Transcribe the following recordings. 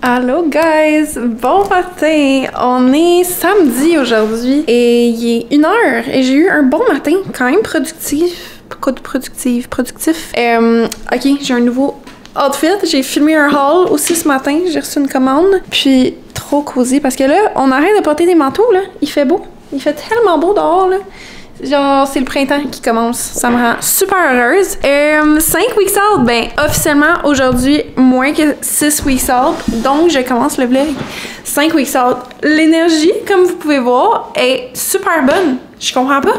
Allô guys! Bon matin! On est samedi aujourd'hui et il est 1h et j'ai eu un bon matin, quand même productif. Productif. Ok, j'ai un nouveau outfit. J'ai filmé un haul aussi ce matin. J'ai reçu une commande. Puis trop cosy parce que là, on arrête de porter des manteaux là. Il fait beau. Il fait tellement beau dehors là. Genre, c'est le printemps qui commence. Ça me rend super heureuse. 5 weeks out, ben, officiellement, aujourd'hui, moins que 6 weeks out. Donc, je commence le vlog. 5 weeks out. L'énergie, comme vous pouvez voir, est super bonne. Je comprends pas.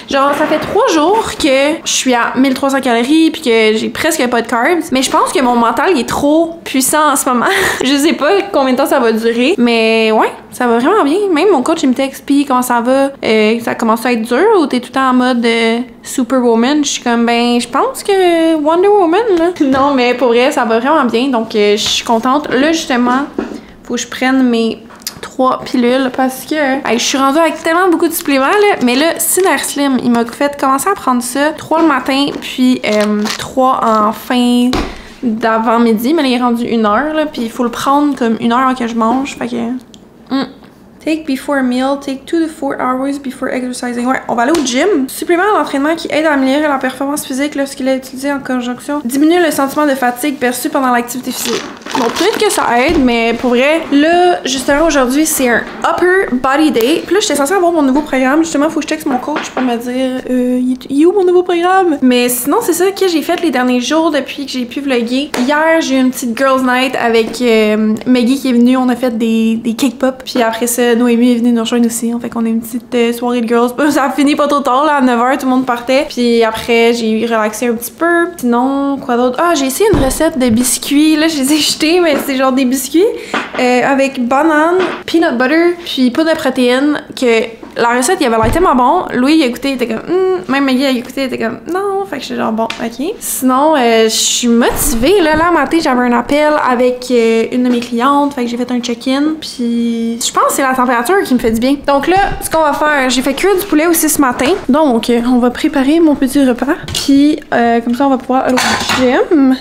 Genre, ça fait 3 jours que je suis à 1300 calories puis que j'ai presque pas de carbs. Mais je pense que mon mental, il est trop puissant en ce moment. Je sais pas combien de temps ça va durer. Mais ouais, ça va vraiment bien. Même mon coach, il me texte, puis comment ça va? Ça commence à être dur ou t'es tout le temps en mode Superwoman? Je suis comme, ben, je pense que Wonder Woman, là. Non, mais pour vrai, ça va vraiment bien. Donc, je suis contente. Là, justement, faut que je prenne mes 3 pilules parce que je suis rendue avec tellement beaucoup de suppléments là, mais là Cinar Slim il m'a fait commencer à prendre ça 3 le matin puis 3 en fin d'avant-midi, mais là il est rendu 1h là, puis il faut le prendre comme 1h avant que je mange, fait que take before a meal, take 2 to 4 hours before exercising. Ouais, on va aller au gym. Supplément d'entraînement qui aide à améliorer la performance physique lorsqu'il est utilisé en conjonction. Diminue le sentiment de fatigue perçu pendant l'activité physique. Bon, peut-être que ça aide, mais pour vrai, là, justement, aujourd'hui, c'est un Upper Body Day. Puis là, j'étais censée avoir mon nouveau programme. Justement, faut que je texte mon coach pour me dire, il est où mon nouveau programme? Mais sinon, c'est ça que j'ai fait les derniers jours depuis que j'ai pu vlogger. Hier, j'ai eu une petite Girls Night avec Maggie qui est venue. On a fait des cake pop. Puis après ça, Noémie est venue nous rejoindre aussi. En fait qu'on a une petite soirée de girls. Ça a fini pas trop tard, là, à 9h, tout le monde partait. Puis après, j'ai relaxé un petit peu. Sinon, quoi d'autre? Ah, j'ai essayé une recette de biscuits. Là, je les ai jetés, mais c'est genre des biscuits avec banane, peanut butter, puis poudre de protéines. Que la recette, il avait l'air tellement bon. Louis, il a écouté, il était comme, même Maggie, a écouté, il était comme, non. Fait que j'étais genre, bon, ok. Sinon, je suis motivée. Là, matin, j'avais un appel avec une de mes clientes. Fait que j'ai fait un check-in. Puis, je pense que c'est la température qui me fait du bien. Donc là, ce qu'on va faire, j'ai fait cuire du poulet aussi ce matin. Donc, on va préparer mon petit repas. Puis, comme ça, on va pouvoir aller au gym.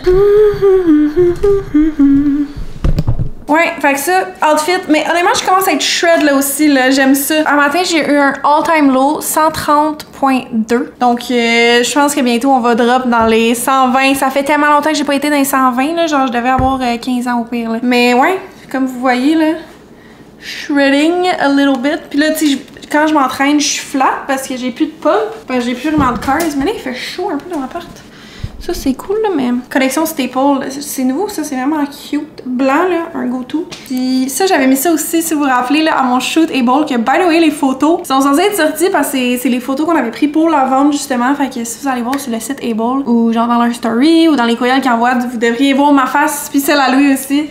Ouais, fait que ça, outfit. Mais honnêtement, je commence à être shred là aussi, là. J'aime ça. Un matin, j'ai eu un all-time low, 130.2. Donc, je pense que bientôt, on va drop dans les 120. Ça fait tellement longtemps que j'ai pas été dans les 120, là. Genre, je devais avoir 15 ans au pire, là. Mais ouais, comme vous voyez, là, shredding a little bit. Puis là, tu sais, quand je m'entraîne, je suis flat parce que j'ai plus de pump. Parce que j'ai plus vraiment de carbs. Mais là, il fait chaud un peu dans l'appart. Ça, c'est cool, là, mais... Collection Staple, c'est nouveau, ça, c'est vraiment cute. Blanc, là, un go-to. Puis ça, j'avais mis ça aussi, si vous vous rappelez, là, à mon shoot Able, que, by the way, les photos sont censées être sorties parce que c'est les photos qu'on avait pris pour la vente, justement. Fait que si vous allez voir sur le site Able, ou genre dans leur story, ou dans les courriels qu'ils envoient, vous devriez voir ma face, puis celle à Louis aussi.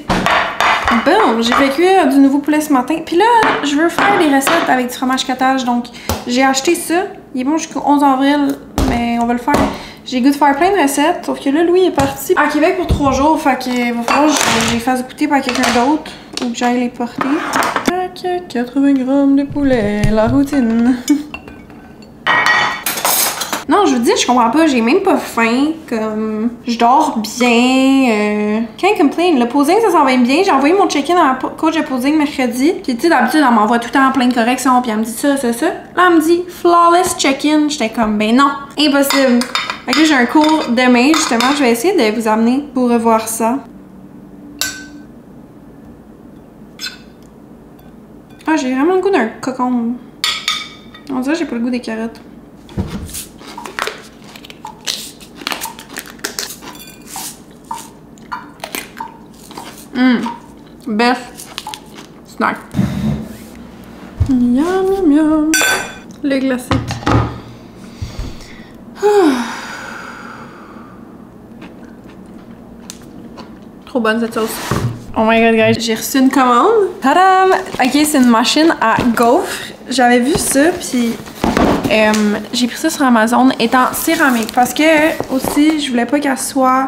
Bon, j'ai fait cuire du nouveau poulet ce matin. Puis là, je veux faire des recettes avec du fromage cottage, donc j'ai acheté ça. Il est bon jusqu'au 11 avril, mais on va le faire. J'ai goût de faire plein de recettes, sauf que là, Louis est parti à Québec pour 3 jours, fait qu'il va falloir que je les fasse goûter par quelqu'un d'autre ou que j'aille les porter. 80 grammes de poulet, la routine. Non, je vous dis, je comprends pas, j'ai même pas faim, comme, je dors bien, can't complain. Le posing, ça s'en va bien. J'ai envoyé mon check-in à la coach de posing mercredi. Puis tu sais, d'habitude, elle m'envoie tout le temps plein de corrections, puis elle me dit ça. Là, elle me dit flawless check-in. J'étais comme, ben non, impossible. Fait que là, j'ai un cours demain, justement, je vais essayer de vous amener pour revoir ça. Ah, j'ai vraiment le goût d'un cocon. On dirait que j'ai pas le goût des carottes. Best snack. Miam, miam, miam. Le classique. Trop bonne cette sauce. Oh my god, guys, j'ai reçu une commande. Tadam! Ok, c'est une machine à gaufres. J'avais vu ça, puis j'ai pris ça sur Amazon étant céramique parce que aussi, je voulais pas qu'elle soit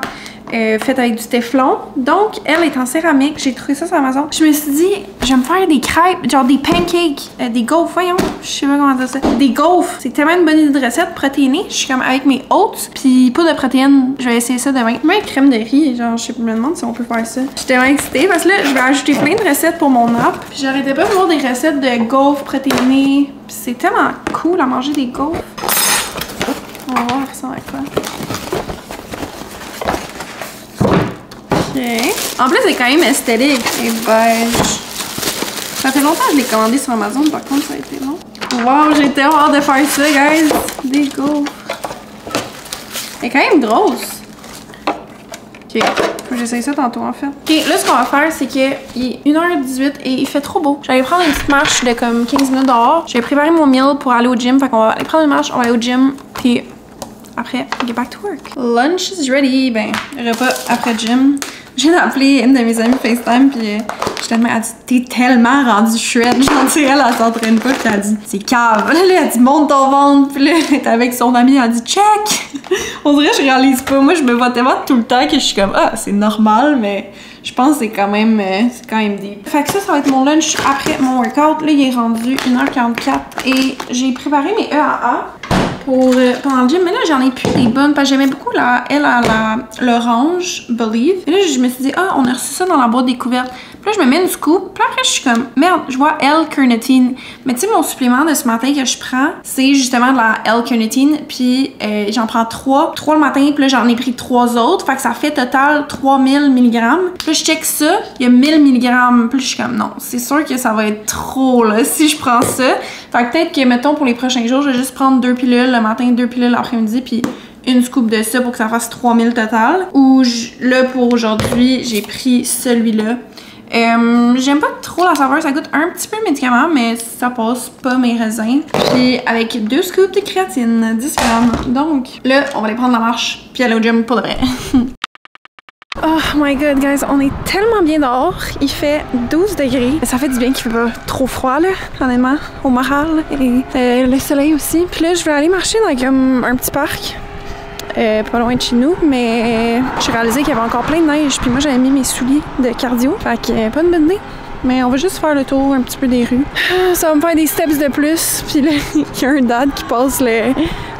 faite avec du téflon. Donc, elle est en céramique. J'ai trouvé ça sur Amazon. Je me suis dit, je vais me faire des crêpes, genre des pancakes, des gaufres, voyons. Je sais pas comment dire ça. Des gaufres. C'est tellement une bonne idée de recette protéinée. Je suis comme avec mes oats, puis pas de protéines. Je vais essayer ça demain. Même crème de riz, genre, je sais pas, me demande si on peut faire ça. J'étais tellement excitée parce que là, je vais ajouter plein de recettes pour mon app. Puis j'arrêtais pas de voir des recettes de gaufres protéinées. Puis c'est tellement cool à manger des gaufres. On va voir ça avec quoi. Ok. En plus, c'est quand même esthétique et beige. Ça fait longtemps que je l'ai commandé sur Amazon, par contre, ça a été long. Wow, j'ai tellement hâte de faire ça, guys. Des gaufres. Elle est quand même grosse. Ok. Faut que j'essaye ça tantôt, en fait. Ok, là, ce qu'on va faire, c'est qu'il est 1h18 et il fait trop beau. J'allais prendre une petite marche de comme 15 minutes dehors. J'ai préparé mon meal pour aller au gym. Fait qu'on va aller prendre une marche, on va aller au gym, puis après, get back to work. Lunch is ready. Ben, repas après gym. J'ai appelé une de mes amies FaceTime, puis j'étais elle dit t'es tellement rendu shred. J'en dirais, elle s'entraîne pas, puis elle a dit c'est cave. Là, elle a dit monte ton ventre, puis là, elle est avec son amie, elle a dit check. On dirait que je réalise pas. Moi, je me vois tellement tout le temps que je suis comme ah, c'est normal, mais je pense que c'est quand même deep. Fait que ça va être mon lunch après mon workout. Là, il est rendu 1h44 et j'ai préparé mes EAA. Pendant le gym, mais là j'en ai plus des bonnes parce que j'aimais beaucoup l'orange Believe. Et là je me suis dit ah on a reçu ça dans la boîte découverte. Puis là je me mets une scoop. Puis après je suis comme merde je vois L-carnitine. Mais tu sais mon supplément de ce matin que je prends c'est justement de la L-carnitine. Puis j'en prends 3 le matin. Puis là j'en ai pris 3 autres. Fait que ça fait total 3000 mg. Puis là je check ça, il y a 1000 mg. Puis là je suis comme non c'est sûr que ça va être trop là si je prends ça. Fait que peut-être que mettons pour les prochains jours je vais juste prendre 2 pilules le matin, 2 pilules l'après-midi, puis une scoop de ça pour que ça fasse 3000 total. Ou là, pour aujourd'hui, j'ai pris celui-là. J'aime pas trop la saveur, ça goûte un petit peu médicament, mais ça passe pas mes raisins. Puis avec 2 scoops de créatine, 10 grammes. Donc là, on va aller prendre la marche, puis aller au gym pour de vrai. Oh my god, guys, on est tellement bien dehors. Il fait 12 degrés. Ça fait du bien qu'il fait pas trop froid, là, honnêtement, au moral. Et le soleil aussi. Puis là, je vais aller marcher dans comme un petit parc. Pas loin de chez nous, mais j'ai réalisé qu'il y avait encore plein de neige. Puis moi, j'avais mis mes souliers de cardio. Fait que pas de bonne idée. Mais on va juste faire le tour un petit peu des rues. Ça va me faire des steps de plus. Puis là, il y a un dad qui passe le...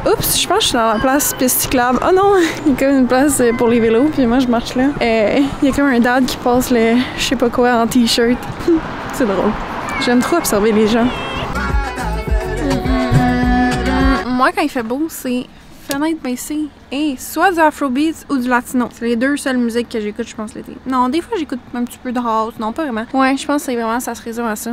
Oups, je pense que je suis dans la place piste cyclable. Oh non, il y a comme une place pour les vélos. Puis moi, je marche là. Il y a comme un dad qui passe le... je sais pas quoi en t-shirt. C'est drôle. J'aime trop observer les gens. Moi, quand il fait beau, c'est... fenêtre baissée et soit du Afrobeats ou du Latino. C'est les deux seules musiques que j'écoute, je pense, l'été. Non, des fois, j'écoute un petit peu de house. Non, pas vraiment. Ouais, je pense que c'est vraiment, ça se résume à ça.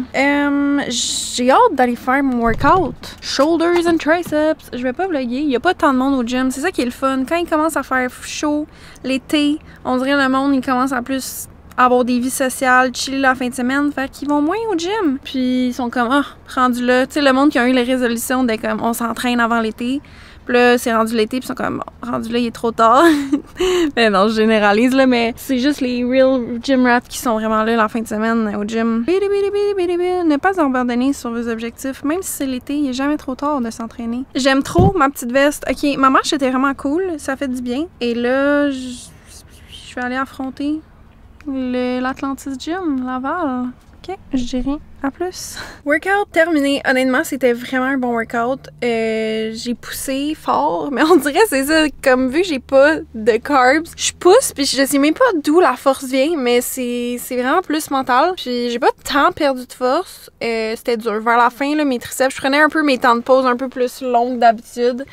J'ai hâte d'aller faire mon workout. Shoulders and triceps. Je vais pas vlogger. Il y a pas tant de monde au gym. C'est ça qui est le fun. Quand il commence à faire chaud, l'été, on dirait le monde, il commence à plus avoir des vies sociales, chiller la fin de semaine, fait qu'ils vont moins au gym. Puis ils sont comme, ah, rendu là. Tu sais, le monde qui a eu les résolutions de comme, on s'entraîne avant l'été. Puis là, c'est rendu l'été, puis ils sont comme, bon, rendu là, il est trop tard. Mais non, je généralise, là, mais c'est juste les real gym rats qui sont vraiment là la fin de semaine au gym. Ne pas abandonner sur vos objectifs, même si c'est l'été, il est jamais trop tard de s'entraîner. J'aime trop ma petite veste. Ok, ma marche était vraiment cool, ça fait du bien. Et là, je vais aller affronter l'Atlantis Gym, Laval. Ok, je dirais à plus. Workout terminé. Honnêtement, c'était vraiment un bon workout. J'ai poussé fort, mais on dirait c'est ça. Comme vu que j'ai pas de carbs, je pousse puis je sais même pas d'où la force vient, mais c'est vraiment plus mental. Puis j'ai pas tant perdu de force. C'était dur. Vers la fin, là, mes triceps, je prenais un peu mes temps de pause un peu plus longues d'habitude.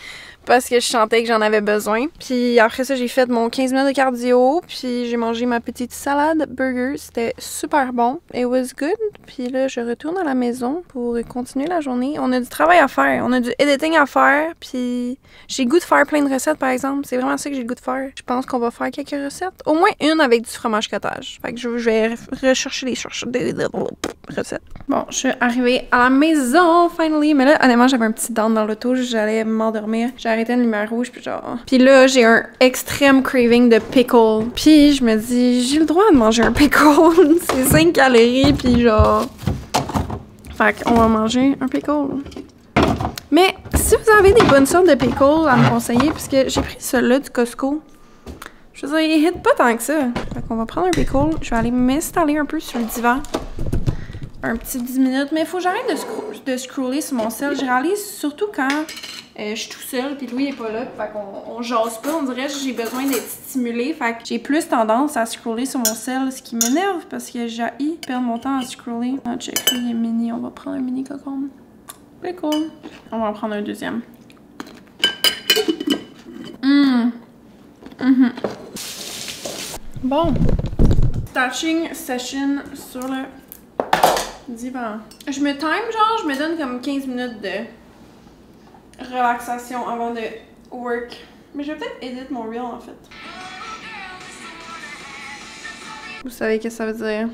Parce que je sentais que j'en avais besoin. Puis après ça, j'ai fait mon 15 minutes de cardio. Puis j'ai mangé ma petite salade burger. C'était super bon. It was good. Puis là, je retourne à la maison pour continuer la journée. On a du travail à faire. On a du editing à faire. Puis j'ai le goût de faire plein de recettes, par exemple. C'est vraiment ça que j'ai le goût de faire. Je pense qu'on va faire quelques recettes. Au moins une avec du fromage cottage. Fait que je vais rechercher des recettes. Bon, je suis arrivée à la maison, finally. Mais là, honnêtement, j'avais un petit down dans l'auto. J'allais m'endormir. J'arrêtais une lumière rouge, puis genre... Puis là, j'ai un extrême craving de pickle. Puis je me dis, j'ai le droit de manger un pickle. C'est 5 calories, puis genre... Fait qu'on va manger un pickle. Mais si vous avez des bonnes sortes de pickles à me conseiller, puisque j'ai pris celui-là du Costco. Je Je veux dire, il hit pas tant que ça. Fait qu'on va prendre un bagel. Je vais aller m'installer un peu sur le divan. Un petit 10 minutes. Mais il faut que j'arrête de scroller sur mon sel. Je réalise surtout quand je suis tout seule puis Louis est pas là. Fait qu'on jase pas. On dirait que j'ai besoin d'être stimulée. Fait que j'ai plus tendance à scroller sur mon sel. Ce qui m'énerve parce que j'ai perdre mon temps à scroller. Ah, check, il est mini. On va prendre un mini cocon. C'est cool. On va en prendre un deuxième. Bon. Stashing session sur le divan. Je me time, genre, je me donne comme 15 minutes de relaxation avant de work. Mais je vais peut-être edit mon reel en fait. Vous savez ce que ça veut dire?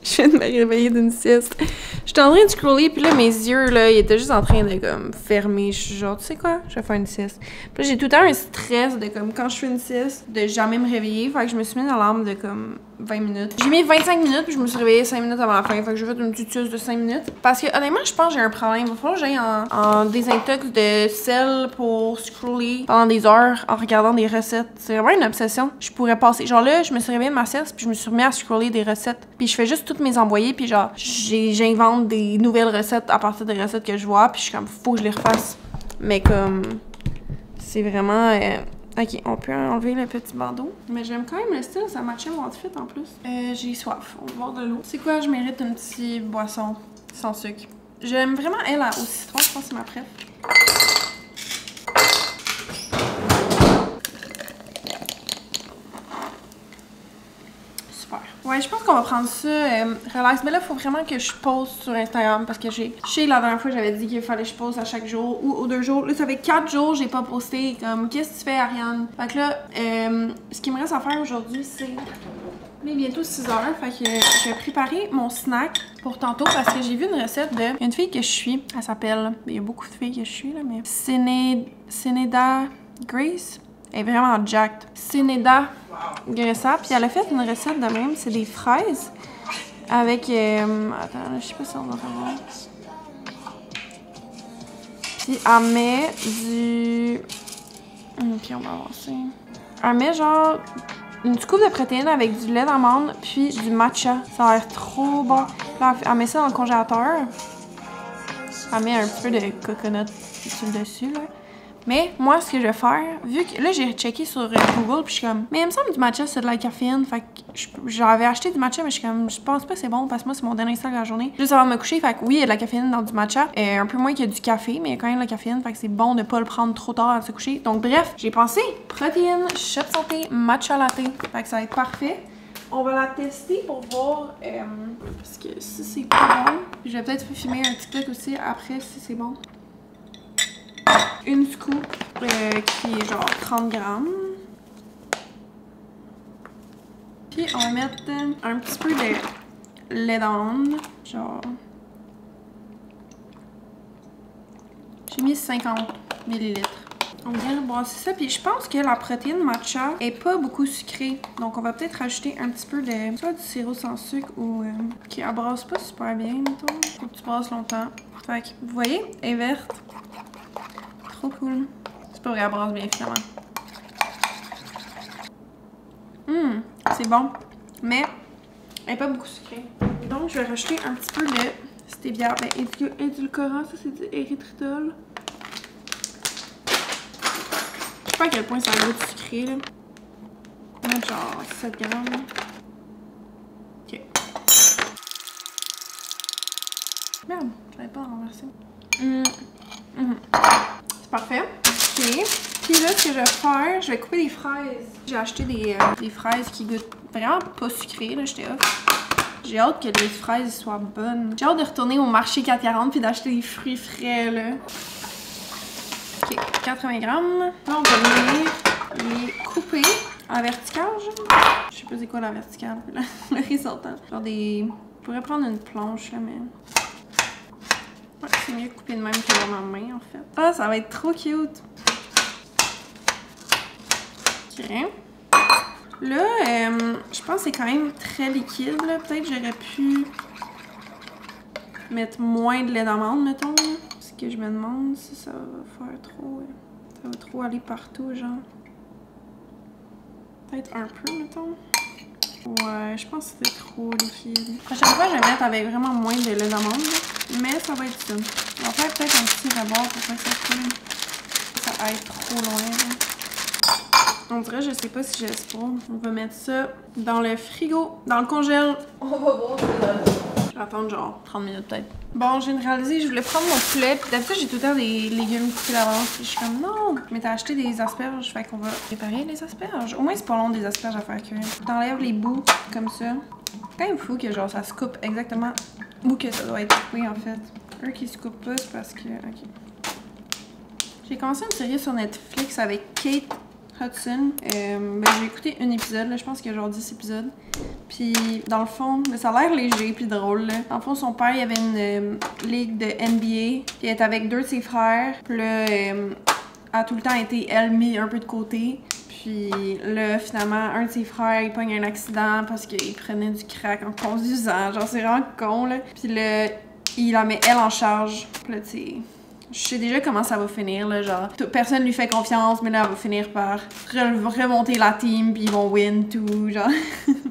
Je viens de me réveiller d'une sieste. J'étais en train de scroller, puis là, mes yeux, là, ils étaient juste en train de, comme, fermer. Je suis genre, tu sais quoi? Je vais faire une sieste. Puis là, j'ai tout le temps un stress de, comme, quand je fais une sieste, de jamais me réveiller. Fait que je me suis mis dans l'alarme de, comme, 20 minutes. J'ai mis 25 minutes, puis je me suis réveillée 5 minutes avant la fin. Fait que j'ai fait une petite sieste de 5 minutes. Parce que, honnêtement, je pense que j'ai un problème. Il va falloir que j'aille en désintox de sel pour scroller pendant des heures en regardant des recettes. C'est vraiment une obsession. Je pourrais passer. Genre là, je me suis réveillée de ma sieste, puis je me suis remis à scroller des recettes. Puis je fais juste toutes mes envoyées, puis genre, j'invente des nouvelles recettes à partir des recettes que je vois, puis je suis comme, faut que je les refasse. Mais comme, c'est vraiment... Ok, on peut enlever le petit bandeau. Mais j'aime quand même le style, ça matchait mon outfit en plus. J'ai soif, on va boire de l'eau. C'est quoi, je mérite une petite boisson sans sucre. J'aime vraiment elle au citron, je pense que c'est ma préf. Super. Ouais, je pense qu'on va prendre ça relax. Mais là, il faut vraiment que je poste sur Instagram parce que je sais la dernière fois, j'avais dit qu'il fallait que je poste à chaque jour ou aux 2 jours. Là, ça fait 4 jours, j'ai pas posté. Comme, qu'est-ce que tu fais, Ariane? Fait que là, ce qui me reste à faire aujourd'hui, c'est... Il est bientôt 6 heures, fait que je vais préparer mon snack pour tantôt parce que j'ai vu une recette de... Il y a une fille que je suis, elle s'appelle... Il y a beaucoup de filles que je suis, là, mais... Sénéda Grace. Elle est vraiment jacked. Sénéda Gressa. Puis elle a fait une recette de même. C'est des fraises avec... attends, je sais pas si on va voir. Puis elle met du... Ok, on va voir ça. Elle met genre une scoop de protéines avec du lait d'amande puis du matcha. Ça a l'air trop bon. Puis là, elle met ça dans le congélateur. Elle met un petit peu de coconut sur le dessus, là. Mais moi, ce que je vais faire, vu que là, j'ai checké sur Google, puis je suis comme, mais il me semble que du matcha, c'est de la caféine. Fait que j'avais acheté du matcha, mais je suis comme, je pense pas que c'est bon parce que moi, c'est mon dernier sac de la journée. Juste avant de me coucher, fait que oui, il y a de la caféine dans du matcha. Un peu moins qu'il y a du café, mais il y a quand même de la caféine. Fait que c'est bon de pas le prendre trop tard avant de se coucher. Donc, bref, j'ai pensé protéines, shot santé, matcha latte. Fait que ça va être parfait. On va la tester pour voir parce que si c'est pas bon. Je vais peut-être filmer un TikTok aussi après si c'est bon. Une scoop qui est genre 30 grammes. Puis on va mettre un petit peu de lait d'amande. Genre. J'ai mis 50 ml. On vient de brasser ça. Puis je pense que la protéine matcha est pas beaucoup sucrée. Donc on va peut-être rajouter un petit peu de soit du sirop sans sucre ou qui abrasse pas super bien, mettons. Faut que tu brasses longtemps. Fait que vous voyez, elle est verte. Trop cool. C'est pas vrai, elle brasse bien finalement. C'est bon. Mais elle n'est pas beaucoup sucrée. Donc je vais rajouter un petit peu de stevia. Ben, édulcorant, ça c'est du érythritol. Je sais pas à quel point ça a goût sucré là. On va mettre genre 7 grammes. Ok. Merde, je l'avais pas renversé. C'est parfait. Ok. Puis là, ce que je vais faire, je vais couper des fraises. J'ai acheté des fraises qui goûtent vraiment pas sucrées, là, j'étais off. J'ai hâte que les fraises soient bonnes. J'ai hâte de retourner au marché 440 puis d'acheter des fruits frais, là. Ok, 80 grammes. Là, on va venir les couper en vertical, genre. Je sais pas c'est quoi la verticale, le résultat. Genre des... Je pourrais prendre une planche, là, mais... Ouais, c'est mieux couper de même que dans ma main, en fait. Ah, ça va être trop cute! Ok. Là, je pense que c'est quand même très liquide, là. Peut-être que j'aurais pu mettre moins de lait d'amande, mettons. Ce que je me demande si ça va faire trop... ça va trop aller partout, genre. Peut-être un peu, mettons. Ouais, je pense que c'était trop liquide. La prochaine fois, je vais mettre avec vraiment moins de lait d'amande, mais ça va être ça. On va faire peut-être un petit rebord pour pas que ça coule. Ça aille trop loin. Là. On dirait, je sais pas si j'aime pas. On va mettre ça dans le frigo, dans le congèle. On va voir. Je vais attendre genre 30 minutes peut-être. Bon, j'ai réalisé, je voulais prendre mon poulet. Puis d'habitude, j'ai tout le temps des légumes coupés d'avance. Puis je suis comme non. Mais t'as acheté des asperges, fait qu'on va préparer les asperges. Au moins, c'est pas long des asperges à faire cuire. T'enlèves les bouts comme ça. C'est quand même fou que genre ça se coupe exactement où que ça doit être coupé en fait. Eux qui se coupent pas, c'est parce que. Ok. J'ai commencé une série sur Netflix avec Kate Hudson. J'ai écouté un épisode, là, je pense qu'il y a genre 10 épisodes. Puis dans le fond, ça a l'air léger puis drôle. Là. Dans le fond, son père, il avait une ligue de NBA. Puis elle était avec 2 de ses frères. Puis là, a tout le temps été, elle, mise un peu de côté. Puis là, finalement, un de ses frères, il pogne un accident parce qu'il prenait du crack en conduisant. Genre, c'est vraiment con, là. Puis là, il la met elle en charge. Puis là, tu sais... Je sais déjà comment ça va finir, là, genre, personne lui fait confiance, mais là, elle va finir par remonter la team, puis ils vont win, tout, genre.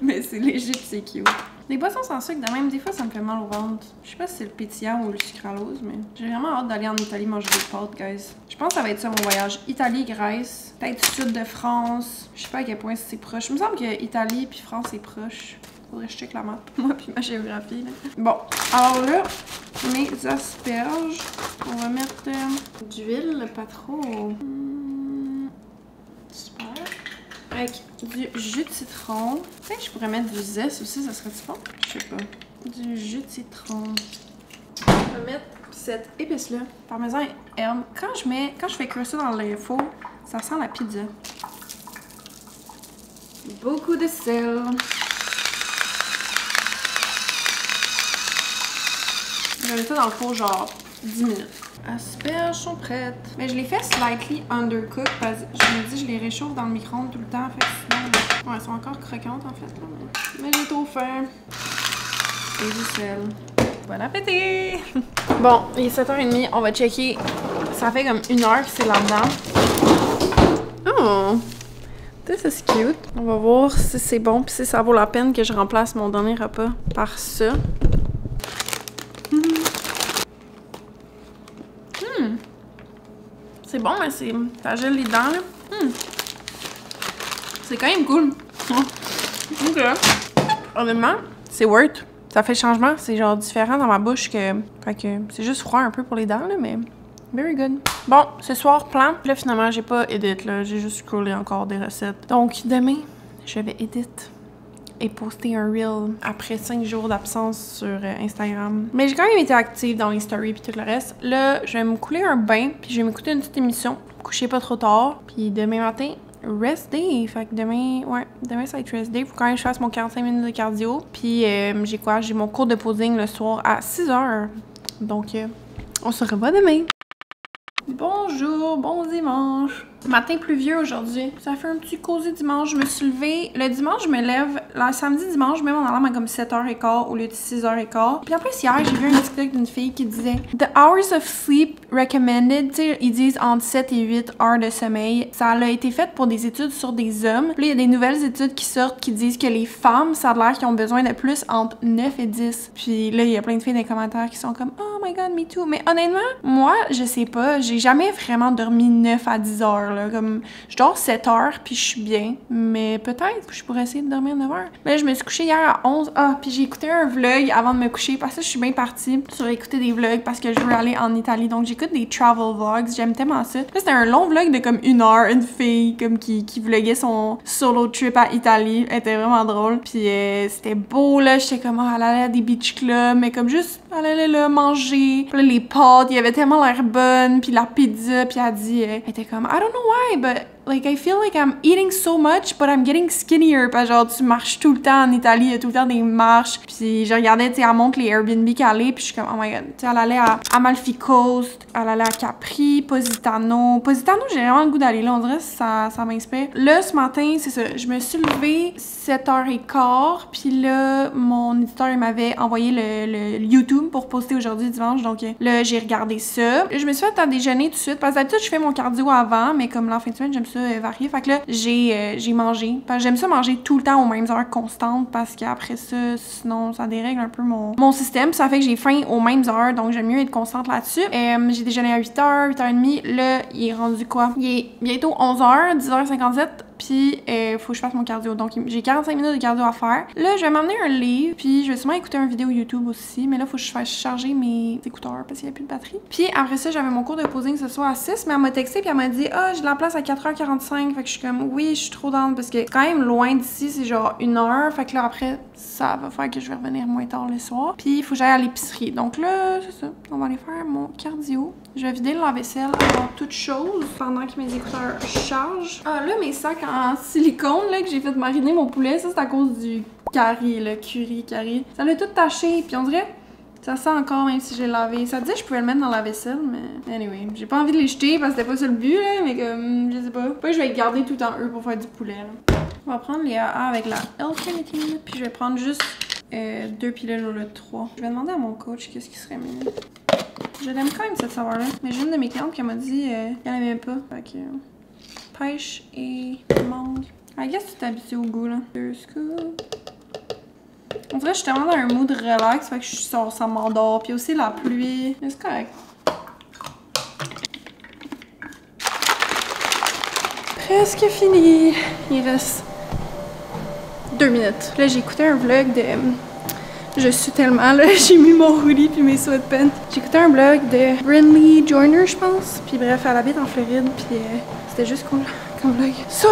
Mais c'est léger, pis c'est cute. Les boissons sans sucre, de même, des fois, ça me fait mal au ventre. Je sais pas si c'est le pétillant ou le sucralose, mais j'ai vraiment hâte d'aller en Italie manger des pâtes, guys. Je pense que ça va être ça, mon voyage. Italie, Grèce, peut-être sud de France. Je sais pas à quel point c'est proche. Il me semble que Italie puis France, c'est proche. Faudrait que je check la map, moi puis ma géographie, là. Bon, alors là, mes asperges, on va mettre d'huile, pas trop. Super. Avec du jus de citron. Peut-être que je pourrais mettre du zeste aussi, ça serait-tu bon? Je sais pas. Du jus de citron. On va mettre cette épice-là, parmesan et herbe. Quand je fais cuire ça dans le four, ça sent la pizza. Beaucoup de sel. Je vais mettre ça dans le four genre 10 minutes. Asperges sont prêtes. Mais je les fais slightly undercook parce que je me dis je les réchauffe dans le micro-ondes tout le temps. Fait que sinon, ouais, elles sont encore croquantes en fait. Là, mais j'ai trop faim. Et du sel. Bon appétit! Bon, il est 7h30, on va checker. Ça fait comme 1 heure que c'est là-dedans. Oh! Ça c'est cute. On va voir si c'est bon puis si ça vaut la peine que je remplace mon dernier repas par ça. C'est bon, mais ça gèle les dents, là. C'est quand même cool. Ok. Honnêtement, c'est worth. Ça fait changement. C'est genre différent dans ma bouche que... Fait que c'est juste froid un peu pour les dents, là, mais... Very good. Bon, ce soir, plan. Là, finalement, j'ai pas edit, là. J'ai juste scrollé encore des recettes. Donc, demain, je vais edit et poster un reel après 5 jours d'absence sur Instagram. Mais j'ai quand même été active dans les stories puis tout le reste. Là, je vais me couler un bain puis je vais m'écouter une petite émission. Coucher pas trop tard. Puis demain matin, rest day. Fait que demain, demain ça va être rest day. Faut quand même que je fasse mon 45 minutes de cardio. Puis j'ai quoi? J'ai mon cours de posing le soir à 6h. Donc, on se revoit demain. Bonjour, bon dimanche. Matin pluvieux aujourd'hui. Ça fait un petit cosy dimanche. Je me suis levée. Le dimanche, je me lève. Le samedi, dimanche, je mets mon alarme à comme 7h15 au lieu de 6h15. Puis en plus, hier, j'ai vu un TikTok d'une fille qui disait The hours of sleep recommended. Tu sais, ils disent entre 7 et 8 heures de sommeil. Ça a été fait pour des études sur des hommes. Puis là, il y a des nouvelles études qui sortent qui disent que les femmes, ça a l'air qu'ils ont besoin de plus entre 9 et 10. Puis là, il y a plein de filles dans les commentaires qui sont comme Oh my god, me too. Mais honnêtement, moi, je sais pas. J'ai jamais vraiment dormi 9 à 10 heures. Là. Comme, je dors 7 heures, puis je suis bien. Mais peut-être que je pourrais essayer de dormir 9 heures. Mais là, je me suis couchée hier à 11. Ah, puis j'ai écouté un vlog avant de me coucher. Parce que je suis bien partie sur écouter des vlogs parce que je veux aller en Italie. Donc, j'écoute des travel vlogs. J'aime tellement ça. Là, c'était un long vlog de comme 1 heure. Une fille comme qui vloguait son solo trip à Italie. Elle était vraiment drôle. Puis c'était beau, là. J'étais comme, oh, elle allait à des beach clubs. Mais comme juste, elle allait là manger. Puis là, les pâtes, il y avait tellement l'air bonne. Puis la pizza. Puis elle dit, elle était comme, I don't know why, but like I feel like I'm eating so much, but I'm getting skinnier. Parce que genre, tu marches tout le temps en Italie, il y a tout le temps des marches. Puis je regardais, tu sais, elle montre les Airbnb qu'elle allait, puis je suis comme, oh my god. Tu sais, elle allait à Amalfi Coast, elle allait à Capri, Positano. Positano, j'ai vraiment le goût d'aller là, on dirait que ça m'inspire. Là, ce matin, c'est ça, je me suis levée 7h15, puis là, mon éditeur, il m'avait envoyé le YouTube pour poster aujourd'hui, dimanche. Donc là, j'ai regardé ça. Je me suis fait à déjeuner tout de suite, parce que d'habitude, je fais mon cardio avant, mais comme là, en fin de semaine, je me suis ça varier. Fait que là, j'ai mangé. Parce que j'aime ça manger tout le temps aux mêmes heures constantes parce qu'après ça, sinon, ça dérègle un peu mon système. Ça fait que j'ai faim aux mêmes heures, donc j'aime mieux être constante là-dessus. J'ai déjeuné à 8h, 8h30. Là, il est rendu quoi? Il est bientôt 11h, 10h57. Puis, faut que je fasse mon cardio. Donc, j'ai 45 minutes de cardio à faire. Là, je vais m'emmener un livre. Puis, je vais sûrement écouter une vidéo YouTube aussi. Mais là, faut que je fasse charger mes écouteurs parce qu'il n'y a plus de batterie. Puis, après ça, j'avais mon cours de posing ce soir à 6. Mais elle m'a texté. Puis, elle m'a dit, ah, j'ai de la place à 4h45. Fait que je suis comme, oui, je suis trop down. Parce que c'est quand même loin d'ici. C'est genre 1h. Fait que là, après, ça va faire que je vais revenir moins tard le soir. Puis, il faut que j'aille à l'épicerie. Donc là, c'est ça. On va aller faire mon cardio. Je vais vider le lave-vaisselle avant toute chose pendant que mes écouteurs chargent. Ah, là, mes sacs en silicone là, que j'ai fait mariner mon poulet, ça, c'est à cause du curry, le curry. Ça l'a tout taché, puis on dirait ça sent encore même si j'ai lavé. Ça disait que je pouvais le mettre dans la vaisselle, mais anyway. J'ai pas envie de les jeter parce que c'était pas ça le but, là, mais comme, je sais pas. Puis je vais les garder tout en eux pour faire du poulet, là. On va prendre les AA avec la L-carnitine, puis je vais prendre juste 2 pilules au lieu de 3. Je vais demander à mon coach qu'est-ce qui serait mieux. Je l'aime quand même cette saveur-là. Mais j'ai une de mes clientes qui m'a dit qu'elle aimait pas. Fait que pêche et mangue. I guess tu t'habitues au goût là. 2 scoops. On dirait que je suis tellement dans un mood relax. Fait que je sors, ça m'endort. Puis aussi la pluie. Mais c'est correct. Presque fini. Il reste 2 minutes. Là, j'ai écouté un vlog de. Je suis tellement là, j'ai mis mon hoodie puis mes sweatpants. J'ai écouté un vlog de Brinley Joyner, je pense. Puis bref, elle habite en Floride, puis c'était juste cool comme vlog. So,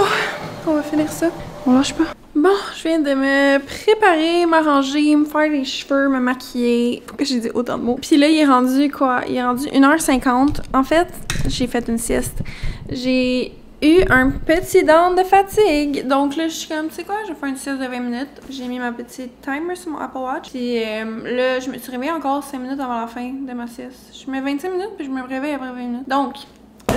on va finir ça. On lâche pas. Bon, je viens de me préparer, m'arranger, me faire les cheveux, me maquiller. Pourquoi j'ai dit autant de mots? Puis là, il est rendu quoi? Il est rendu 1h50. En fait, j'ai fait une sieste. J'ai eu un petit down de fatigue. Donc là, je suis comme, tu sais quoi, je vais faire une sieste de 20 minutes. J'ai mis ma petite timer sur mon Apple Watch. Puis là, je me suis réveillée encore 5 minutes avant la fin de ma sieste. Je mets 25 minutes, puis je me réveille après 20 minutes. Donc,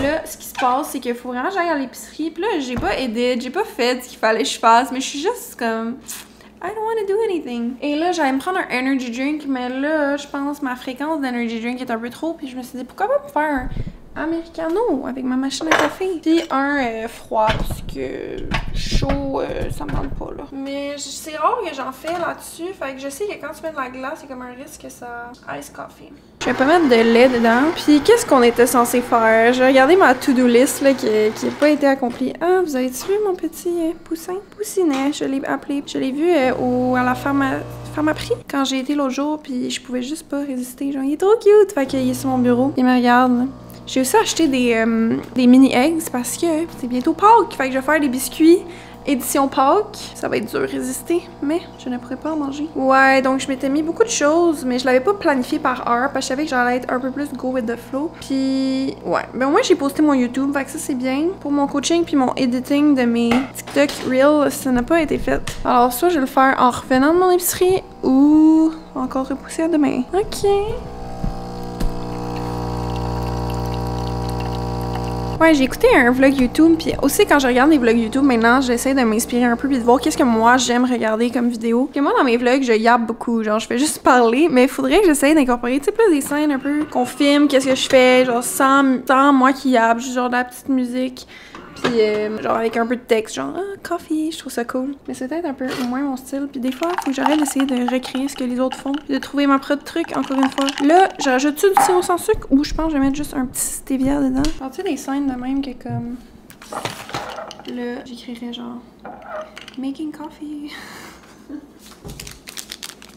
là, ce qui se passe, c'est qu'il faut vraiment que j'aille à l'épicerie. Puis là, j'ai pas aidé, j'ai pas fait ce qu'il fallait que je fasse, mais je suis juste comme, I don't want to do anything. Et là, j'allais me prendre un energy drink, mais là, je pense que ma fréquence d'energy drink est un peu trop. Puis je me suis dit, pourquoi pas me faire un americano avec ma machine à café. Puis un froid, parce que chaud, ça me tente pas, là. Mais c'est rare que j'en fais là-dessus. Fait que je sais que quand tu mets de la glace, c'est comme un risque que ça ice coffee. Je vais pas mettre de lait dedans. Puis qu'est-ce qu'on était censé faire? J'ai regardé ma to-do list, là, qui n'a pas été accomplie. Ah, vous avez-tu vu mon petit poussin? Poussinet, je l'ai appelé. Je l'ai vu à la Pharmaprix quand j'ai été l'autre jour, puis je pouvais juste pas résister. Genre, il est trop cute! Fait qu'il est sur mon bureau. Il me regarde, là. J'ai aussi acheté des mini eggs parce que c'est bientôt Pâques. Fait que je vais faire des biscuits édition Pâques. Ça va être dur à résister, mais je ne pourrais pas en manger. Ouais, donc je m'étais mis beaucoup de choses, mais je l'avais pas planifié par heure parce que je savais que j'allais être un peu plus go with the flow. Puis, ouais. Ben, au moins, j'ai posté mon YouTube, fait que ça, c'est bien. Pour mon coaching puis mon editing de mes TikTok Reels, ça n'a pas été fait. Alors, soit je vais le faire en revenant de mon épicerie ou encore repousser à demain. OK. Ouais, j'ai écouté un vlog YouTube, puis aussi quand je regarde des vlogs YouTube maintenant, j'essaie de m'inspirer un peu puis de voir qu'est-ce que moi j'aime regarder comme vidéo. Que moi dans mes vlogs, je yappe beaucoup, genre je fais juste parler, mais il faudrait que j'essaie d'incorporer, tu sais, plus des scènes un peu qu'on filme, qu'est-ce que je fais, genre sans moi qui yappe, juste genre de la petite musique. Puis genre avec un peu de texte, genre coffee, je trouve ça cool. Mais c'est peut-être un peu moins mon style. Puis des fois, il faut que j'arrête d'essayer de recréer ce que les autres font. Puis de trouver ma propre truc, encore une fois. Là, je rajoute-tu du sirop sans sucre ou je pense que je vais mettre juste un petit stevia dedans? Alors tu sais, des scènes de même que comme... Là, j'écrirais genre... Making coffee.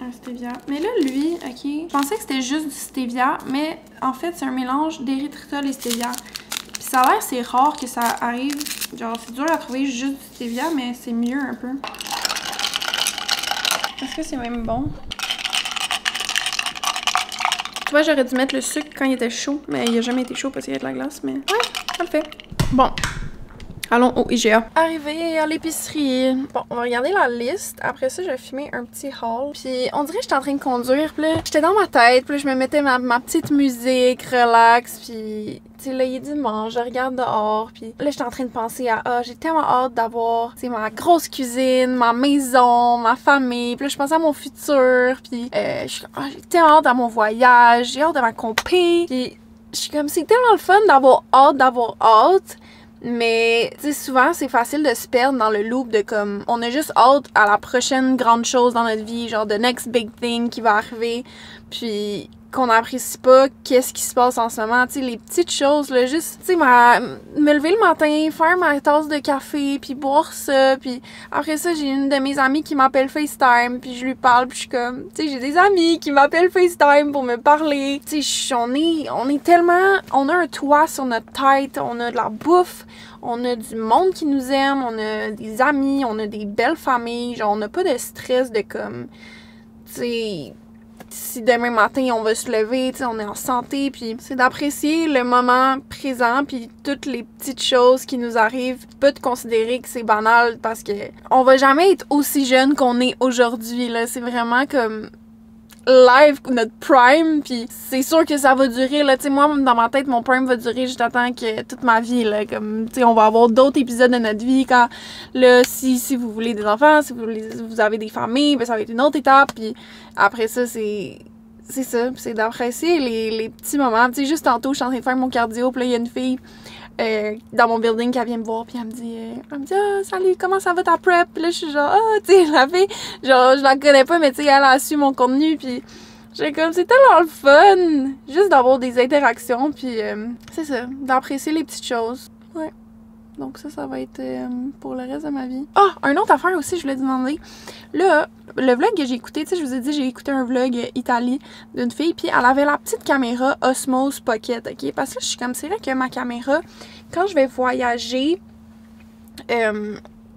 Un stevia. Mais là, lui, ok, je pensais que c'était juste du stevia, mais en fait, c'est un mélange d'érythritol et stevia. Puis ça a l'air, c'est rare que ça arrive. Genre, c'est dur à trouver juste du stevia, mais c'est mieux un peu. Est-ce que c'est même bon? Tu vois, j'aurais dû mettre le sucre quand il était chaud, mais il a jamais été chaud parce qu'il y a de la glace, mais ouais, ça le fait. Bon. Allons au IGA. Arrivé à l'épicerie. Bon, on va regarder la liste. Après ça, je vais filmer un petit haul. Puis on dirait que j'étais en train de conduire. Puis là, j'étais dans ma tête. Puis là, je me mettais ma petite musique, relax. Puis, tu sais, là, il est dimanche. Je regarde dehors. Puis là, j'étais en train de penser à, j'ai tellement hâte d'avoir, tu sais, ma grosse cuisine, ma maison, ma famille. Puis là, je pensais à mon futur. Puis, j'ai tellement hâte à mon voyage. J'ai hâte de ma compé. Puis, je suis comme, c'est tellement le fun d'avoir hâte. Mais, tu sais, souvent, c'est facile de se perdre dans le loop de comme, on a juste hâte à la prochaine grande chose dans notre vie, genre, the next big thing qui va arriver, puis qu'on n'apprécie pas qu'est-ce qui se passe en ce moment, tu sais, les petites choses, là, juste, tu sais, me lever le matin, faire ma tasse de café, puis boire ça, puis après ça, j'ai une de mes amies qui m'appelle FaceTime, puis je lui parle, puis je suis comme, tu sais, j'ai des amis qui m'appellent FaceTime pour me parler, tu sais, on est tellement, on a un toit sur notre tête, on a de la bouffe, on a du monde qui nous aime, on a des amis, on a des belles familles, genre, on n'a pas de stress de comme, tu sais, si demain matin on va se lever, tu sais, on est en santé, puis c'est d'apprécier le moment présent, puis toutes les petites choses qui nous arrivent, pas de considérer que c'est banal parce que on va jamais être aussi jeune qu'on est aujourd'hui, là, c'est vraiment comme live, notre prime, puis c'est sûr que ça va durer, là, tu sais, moi, dans ma tête, mon prime va durer juste tant que toute ma vie, là, comme, tu sais, on va avoir d'autres épisodes de notre vie quand, là, si vous voulez des enfants, si vous avez des familles, ben ça va être une autre étape, puis après ça, c'est ça, c'est d'apprécier les petits moments, tu sais, juste tantôt, je suis en train de faire mon cardio, puis là, il y a une fille dans mon building qui vient me voir, puis elle me dit ah, salut, comment ça va ta prep? Puis là, je suis genre, ah, tu sais, la fille, genre, je la connais pas, mais tu sais, elle a su mon contenu, puis j'ai comme, c'est tellement le fun, juste d'avoir des interactions, puis c'est ça, d'apprécier les petites choses. Ouais. Donc ça va être pour le reste de ma vie. Ah, une autre affaire aussi, je voulais te demander. Là, le vlog que j'ai écouté, tu sais, je vous ai dit, j'ai écouté un vlog Italie d'une fille, puis elle avait la petite caméra Osmos Pocket, ok? Parce que je suis comme, c'est vrai que ma caméra, quand je vais voyager,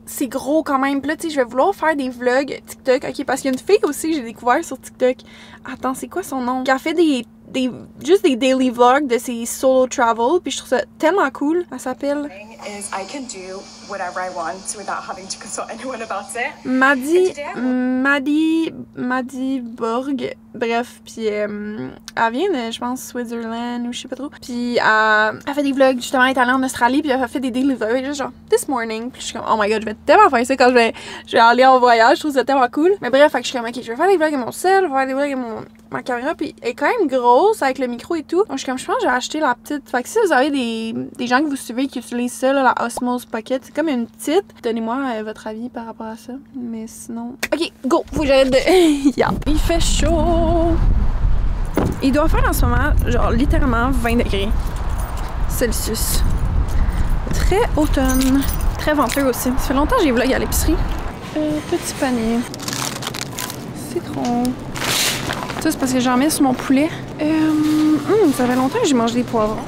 c'est gros quand même. Puis là, tu sais, je vais vouloir faire des vlogs TikTok, ok? Parce qu'il y a une fille aussi que j'ai découvert sur TikTok. Attends, c'est quoi son nom? Qui a fait juste des daily vlogs de ses solo travel, puis je trouve ça tellement cool. Elle s'appelle Maddie Borg. Bref, puis elle vient de, je pense, Switzerland ou je sais pas trop. Puis elle fait des vlogs, justement, elle est allée en Australie, puis elle a fait des daily vlogs, juste genre, this morning. Puis je suis comme, oh my god, je vais tellement faire ça quand je vais aller en voyage, je trouve ça tellement cool. Mais bref, fait que je suis comme, ok, je vais faire des vlogs avec mon sel, je vais faire des vlogs avec ma caméra, puis elle est quand même grosse avec le micro et tout. Donc je suis comme, je pense que j'ai acheté la petite. Fait que si vous avez des gens que vous suivez qui utilisent ça, là, la Osmos Pocket, c'est comme une petite. Donnez-moi votre avis par rapport à ça. Mais sinon... Ok, go! Faut que j'arrête de... yeah. Il fait chaud! Il doit faire en ce moment, genre, littéralement 20 degrés Celsius. Très automne. Très venteux aussi. Ça fait longtemps que j'ai vlog à l'épicerie. Petit panier. Citron. Ça, c'est parce que j'en mets sur mon poulet. Ça fait longtemps que j'ai mangé des poivrons.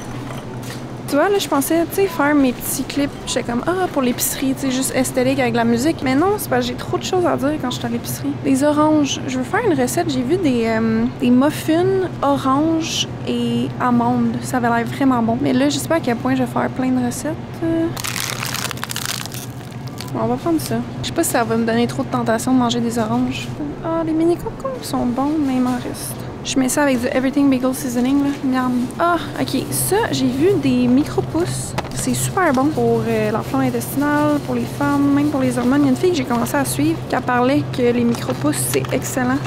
Tu vois, là, je pensais, tu sais, faire mes petits clips. J'étais comme, ah, pour l'épicerie, tu sais, juste esthétique avec la musique. Mais non, c'est parce que j'ai trop de choses à dire quand je suis à l'épicerie. Des oranges. Je veux faire une recette. J'ai vu des muffins oranges et amandes. Ça avait l'air vraiment bon. Mais là, je sais pas à quel point je vais faire plein de recettes. Bon, on va prendre ça. Je sais pas si ça va me donner trop de tentation de manger des oranges. Ah, les mini concombres sont bons, mais il m'en reste. Je mets ça avec du Everything Bagel Seasoning, là. Miam. Ah, ok. Ça, j'ai vu des micro-pousses. C'est super bon pour la flore intestinale, pour les femmes, même pour les hormones. Il y a une fille que j'ai commencé à suivre qui parlait que les micro-pousses, c'est excellent.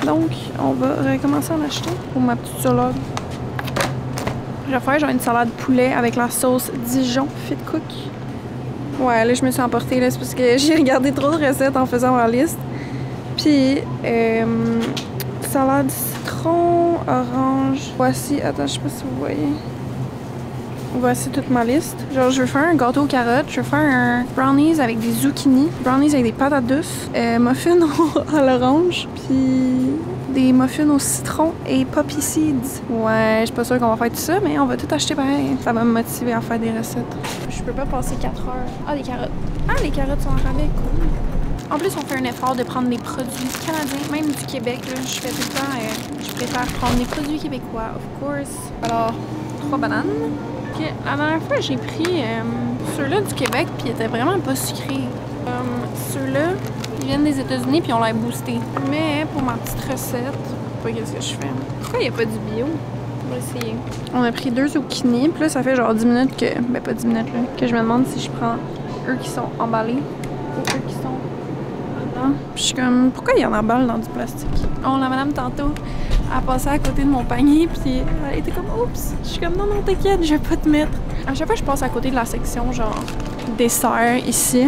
Donc, on va recommencer à en acheter pour ma petite salade. Je vais faire genre une salade poulet avec la sauce Dijon Fit Cook. Ouais, là, je me suis emportée, là, c'est parce que j'ai regardé trop de recettes en faisant ma liste. Puis, salade citron, orange. Voici, attends, je sais pas si vous voyez. Voici toute ma liste. Genre, je veux faire un gâteau aux carottes, je veux faire un brownies avec des zucchini, brownies avec des patates douces, muffins à l'orange, puis des muffins au citron et poppy seeds. Ouais, je suis pas sûre qu'on va faire tout ça, mais on va tout acheter pareil. Ça va me motiver à faire des recettes. Je peux pas passer 4 heures. Ah, les carottes. Ah, les carottes sont en rabais, cool. En plus, on fait un effort de prendre des produits canadiens, même du Québec. Là, je fais tout le temps, je préfère prendre des produits québécois, of course. Alors, 3 bananes. Okay. La dernière fois, j'ai pris ceux-là du Québec, puis ils étaient vraiment pas sucrés. Ceux-là, ils viennent des États-Unis, puis on l'a boosté. Mais pour ma petite recette, je sais pas qu'est-ce que je fais. Pourquoi il n'y a pas du bio? On va essayer. On a pris 2 zucchini, puis là, ça fait genre 10 minutes que... Ben, pas 10 minutes, là. Que je me demande si je prends eux qui sont emballés ou eux qui sont... Puis je suis comme, pourquoi il y en emballe dans du plastique? Oh, la madame, tantôt, Elle passait à côté de mon panier, puis elle était comme oups. Je suis comme non, non, t'inquiète, je vais pas te mettre. À chaque fois, je passe à côté de la section, genre dessert ici.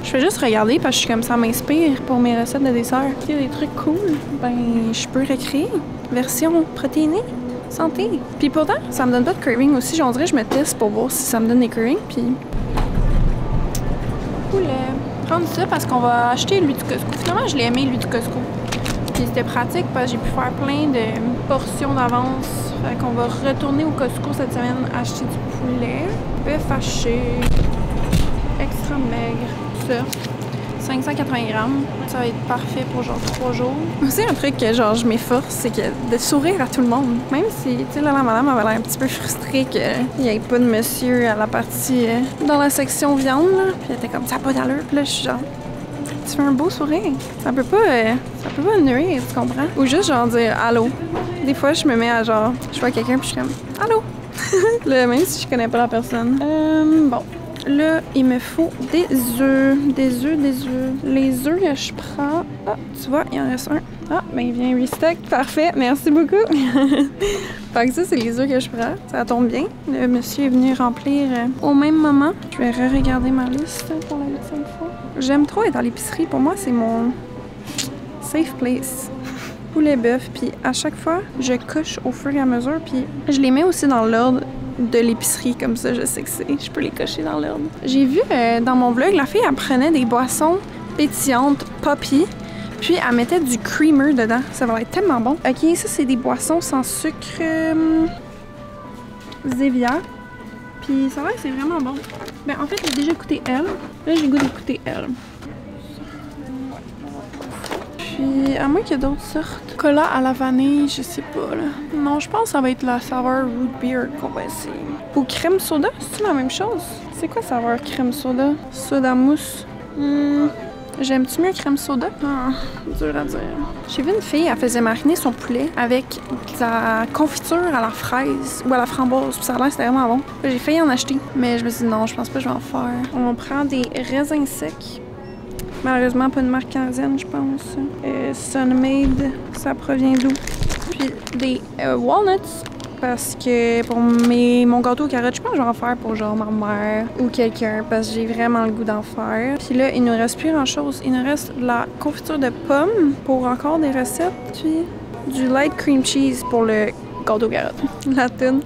Je fais juste regarder parce que je suis comme ça m'inspire pour mes recettes de dessert. Il y a des trucs cool, ben je peux recréer. Version protéinée, santé. Puis pourtant, ça me donne pas de craving aussi. On dirait que je me teste pour voir si ça me donne des cravings. Puis je voulais prendre ça parce qu'on va acheter l'huile du Costco. Finalement, je l'ai aimé l'huile du Costco. Puis c'était pratique parce que j'ai pu faire plein de portions d'avance. Fait qu'on va retourner au Costco cette semaine acheter du poulet. Bœuf haché, extra maigre, tout ça. 580 grammes. Ça va être parfait pour genre 3 jours. Aussi, un truc que genre je m'efforce, c'est que de sourire à tout le monde. Même si, tu sais, là, la madame avait l'air un petit peu frustrée qu'il n'y ait pas de monsieur à la partie dans la section viande, là. Puis elle était comme ça, pas d'allure. Puis là, je suis genre, tu fais un beau sourire. Ça peut pas nuire, tu comprends? Ou juste genre dire allô. Des fois, je me mets à genre, je vois quelqu'un puis je suis comme allô. Là, même si je connais pas la personne. Bon. Là, il me faut des œufs. Des œufs. Les œufs que je prends... Ah, tu vois, il en reste un. Ah, ben il vient restock. Parfait, merci beaucoup. Fait que ça, c'est les œufs que je prends. Ça tombe bien. Le monsieur est venu remplir au même moment. Je vais re-regarder ma liste pour la 8e fois. J'aime trop être dans l'épicerie. Pour moi, c'est mon safe place. Poulet bœuf. Puis à chaque fois, je coche au fur et à mesure. Puis je les mets aussi dans l'ordre de l'épicerie, comme ça, je sais que c'est. Je peux les cocher dans l'ordre. J'ai vu dans mon vlog, la fille, elle prenait des boissons pétillantes, poppy, puis elle mettait du creamer dedans. Ça va être tellement bon. Ok, ça, c'est des boissons sans sucre Zevia. Puis ça va, c'est vraiment bon. Ben, en fait, j'ai déjà goûté elle. Là, j'ai goût d'écouter elle. Puis, à moins qu'il y ait d'autres sortes. Cola à la vanille, je sais pas, là. Non, je pense que ça va être la saveur root beer qu'on va essayer. Ou crème soda, c'est la même chose? C'est quoi saveur crème soda? Soda mousse? J'aime-tu mieux crème soda? Ah, dur à dire. J'ai vu une fille, elle faisait mariner son poulet avec de la confiture à la fraise ou à la framboise. Puis ça a l'air, c'était vraiment bon. J'ai failli en acheter, mais je me suis dit non, je pense pas que je vais en faire. On prend des raisins secs. Malheureusement, pas de marque canadienne, je pense. Sunmade, ça provient d'où? Puis des walnuts, parce que pour mon gâteau aux carottes, je pense que je vais en faire pour genre ma mère ou quelqu'un, parce que j'ai vraiment le goût d'en faire. Puis là, il nous reste plus grand-chose. Il nous reste de la confiture de pommes pour encore des recettes, puis du light cream cheese pour le gâteau aux carottes. La toune.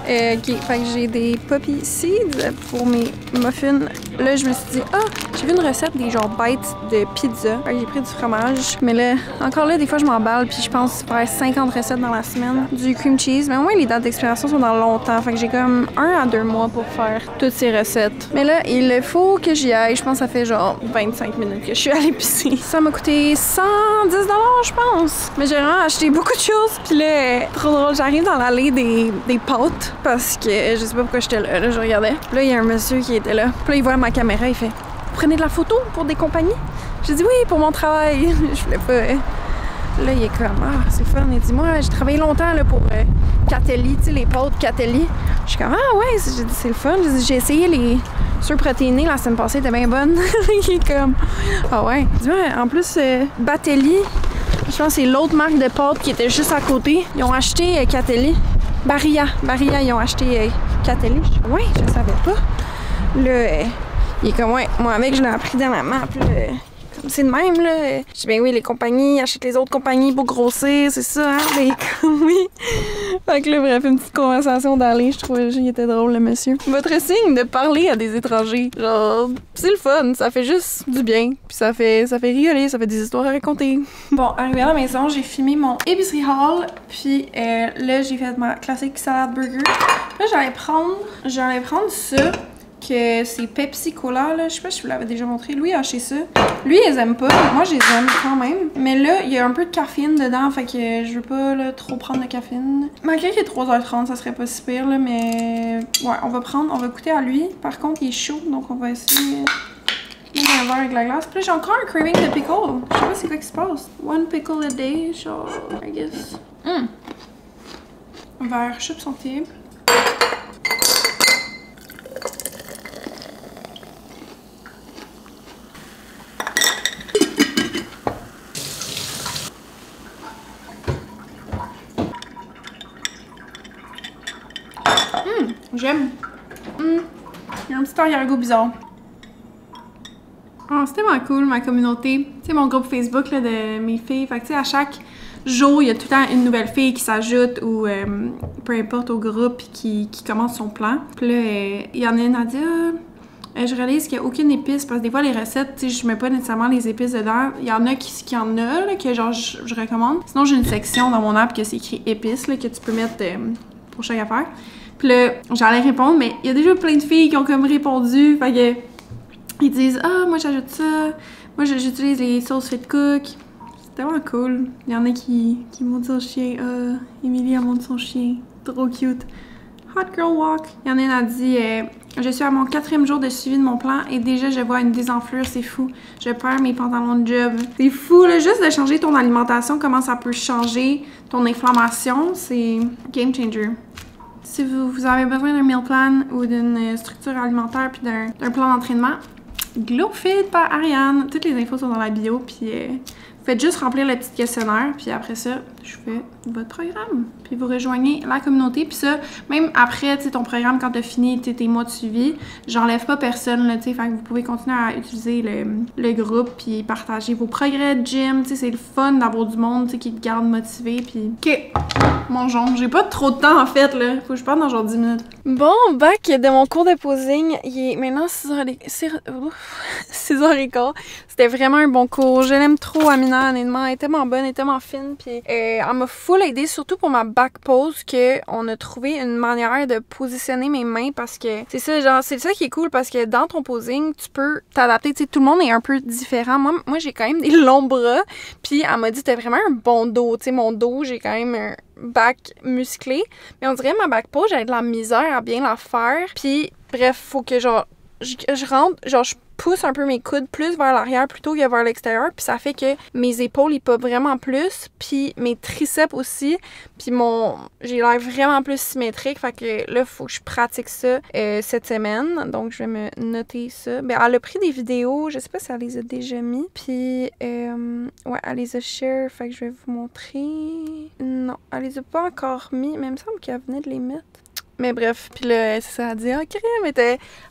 Ok, fait que j'ai des poppy seeds pour mes muffins. Là, je me suis dit, ah, j'ai vu une recette des genre bites de pizza. Fait que j'ai pris du fromage. Mais là, encore là, des fois, je m'emballe puis je pense faire 50 recettes dans la semaine. Du cream cheese. Mais au moins, les dates d'expiration sont dans longtemps. Fait que j'ai comme 1 à 2 mois pour faire toutes ces recettes. Mais là, il faut que j'y aille. Je pense que ça fait genre 25 minutes que je suis à l'épicerie. Ça m'a coûté 110 $, je pense. Mais j'ai vraiment acheté beaucoup de choses. Puis là, trop drôle, j'arrive dans l'allée des pâtes. Parce que je sais pas pourquoi j'étais là, je regardais. Puis là, il y a un monsieur qui était là. Puis là, il voit ma caméra, il fait « Vous prenez de la photo pour des compagnies? » J'ai dit « Oui, pour mon travail. » Je voulais pas... Là, il est comme « Ah, c'est fun. » Il dit « Moi, j'ai travaillé longtemps là, pour Catelli, tu sais, les pâtes Catelli. » Je suis comme « Ah ouais, j'ai dit c'est le fun. » J'ai essayé les surprotéinés la semaine passée, étaient bien bonnes. Il est comme « Ah ouais. » Il dit ouais, en plus, Batelli, je pense que c'est l'autre marque de pâtes qui était juste à côté. Ils ont acheté Catelli. Barilla, ils ont acheté Catelli. Je dis, ouais, je savais pas. Là, il est comme, ouais, moi avec, je l'ai appris dans ma map. Comme c'est de même, là. Je dis, ben oui, les compagnies achètent les autres compagnies pour grossir, c'est ça, hein? Ben, comme, oui. Fait que là, bref, une petite conversation d'aller, je trouvais qu'il était drôle, le monsieur. Votre signe de parler à des étrangers, genre, c'est le fun, ça fait juste du bien. Puis ça fait rigoler, ça fait des histoires à raconter. Bon, arrivé à la maison, j'ai filmé mon épicerie haul, puis là, j'ai fait ma classique salade burger. Là, j'allais prendre ça, que c'est Pepsi Cola, là. Je sais pas si je vous l'avais déjà montré. Lui, il a acheté ça. Lui, il les aime pas. Moi, je les aime quand même. Mais là, il y a un peu de caféine dedans, fait que je veux pas là, trop prendre de caféine. Malgré qu'il est 3h30, ça serait pas si pire, là, mais... Ouais, on va goûter à lui. Par contre, il est chaud, donc on va essayer... mettre un verre avec la glace. Puis là, j'ai encore un craving de pickle. Je sais pas c'est quoi qui se passe. One pickle a day, genre... I guess. Verre chips sont terribles. J'aime. Il y a un petit arrière-goût bizarre. Oh, c'est tellement cool, ma communauté. Tu sais, mon groupe Facebook là, de mes filles. Fait que tu sais, à chaque jour, il y a tout le temps une nouvelle fille qui s'ajoute ou peu importe au groupe qui commence son plan. Puis là, il y en a une qui a dit je réalise qu'il n'y a aucune épice parce que des fois, les recettes, tu sais, je mets pas nécessairement les épices dedans. Il y en a qui en a, là, que genre je recommande. Sinon, j'ai une section dans mon app que c'est écrit épices, là, que tu peux mettre pour chaque affaire. Puis là, j'allais répondre, mais il y a déjà plein de filles qui ont comme répondu. Fait que ils disent moi j'ajoute ça, moi j'utilise les sauces Fit Cook. C'est tellement cool. Il y en a qui montent son chien. Émilie a monté son chien. Trop cute. Hot girl walk. Il y en a une a dit je suis à mon 4e jour de suivi de mon plan et déjà je vois une désenflure, c'est fou. Je perds mes pantalons de job. C'est fou là, juste de changer ton alimentation, comment ça peut changer ton inflammation, c'est game changer. Si vous avez besoin d'un meal plan ou d'une structure alimentaire puis d'un plan d'entraînement, GlowFit par Ariane. Toutes les infos sont dans la bio, puis faites juste remplir le petit questionnaire, puis après ça, je fais votre programme. Puis vous rejoignez la communauté, puis ça, même après, tu sais, ton programme, quand t'as fini tes mois de suivi, j'enlève pas personne, là, tu sais, fait que vous pouvez continuer à utiliser le groupe, puis partager vos progrès de gym, tu sais, c'est le fun d'avoir du monde, tu sais, qui te garde motivé, puis... OK, mon jonc, j'ai pas trop de temps, en fait, là, faut que je parte dans genre 10 minutes. Bon, back de mon cours de posing, il est maintenant 6h15. C'était vraiment un bon cours, je l'aime trop, Amina, honnêtement, elle est tellement bonne, elle est tellement fine, puis elle m'a full aidée, surtout pour ma back pose, qu'on a trouvé une manière de positionner mes mains, parce que c'est ça, genre, c'est ça qui est cool, parce que dans ton posing, tu peux t'adapter, tu sais, tout le monde est un peu différent. Moi j'ai quand même des longs bras, puis elle m'a dit t'as vraiment un bon dos, tu sais, mon dos, j'ai quand même un back musclé, mais on dirait ma back pose, j'avais de la misère à bien la faire, puis bref, faut que genre, je rentre, genre, je pousse un peu mes coudes plus vers l'arrière plutôt que vers l'extérieur, puis ça fait que mes épaules ils popent vraiment plus, puis mes triceps aussi, puis j'ai l'air vraiment plus symétrique, fait que là faut que je pratique ça cette semaine, donc je vais me noter ça. Ben elle a pris des vidéos, je sais pas si elle les a déjà mis, puis ouais elle les a share, fait que je vais vous montrer. Non, elle les a pas encore mis, mais il me semble qu'elle venait de les mettre. Mais bref, puis là, c'est ça, elle a dit « Ah, crème! »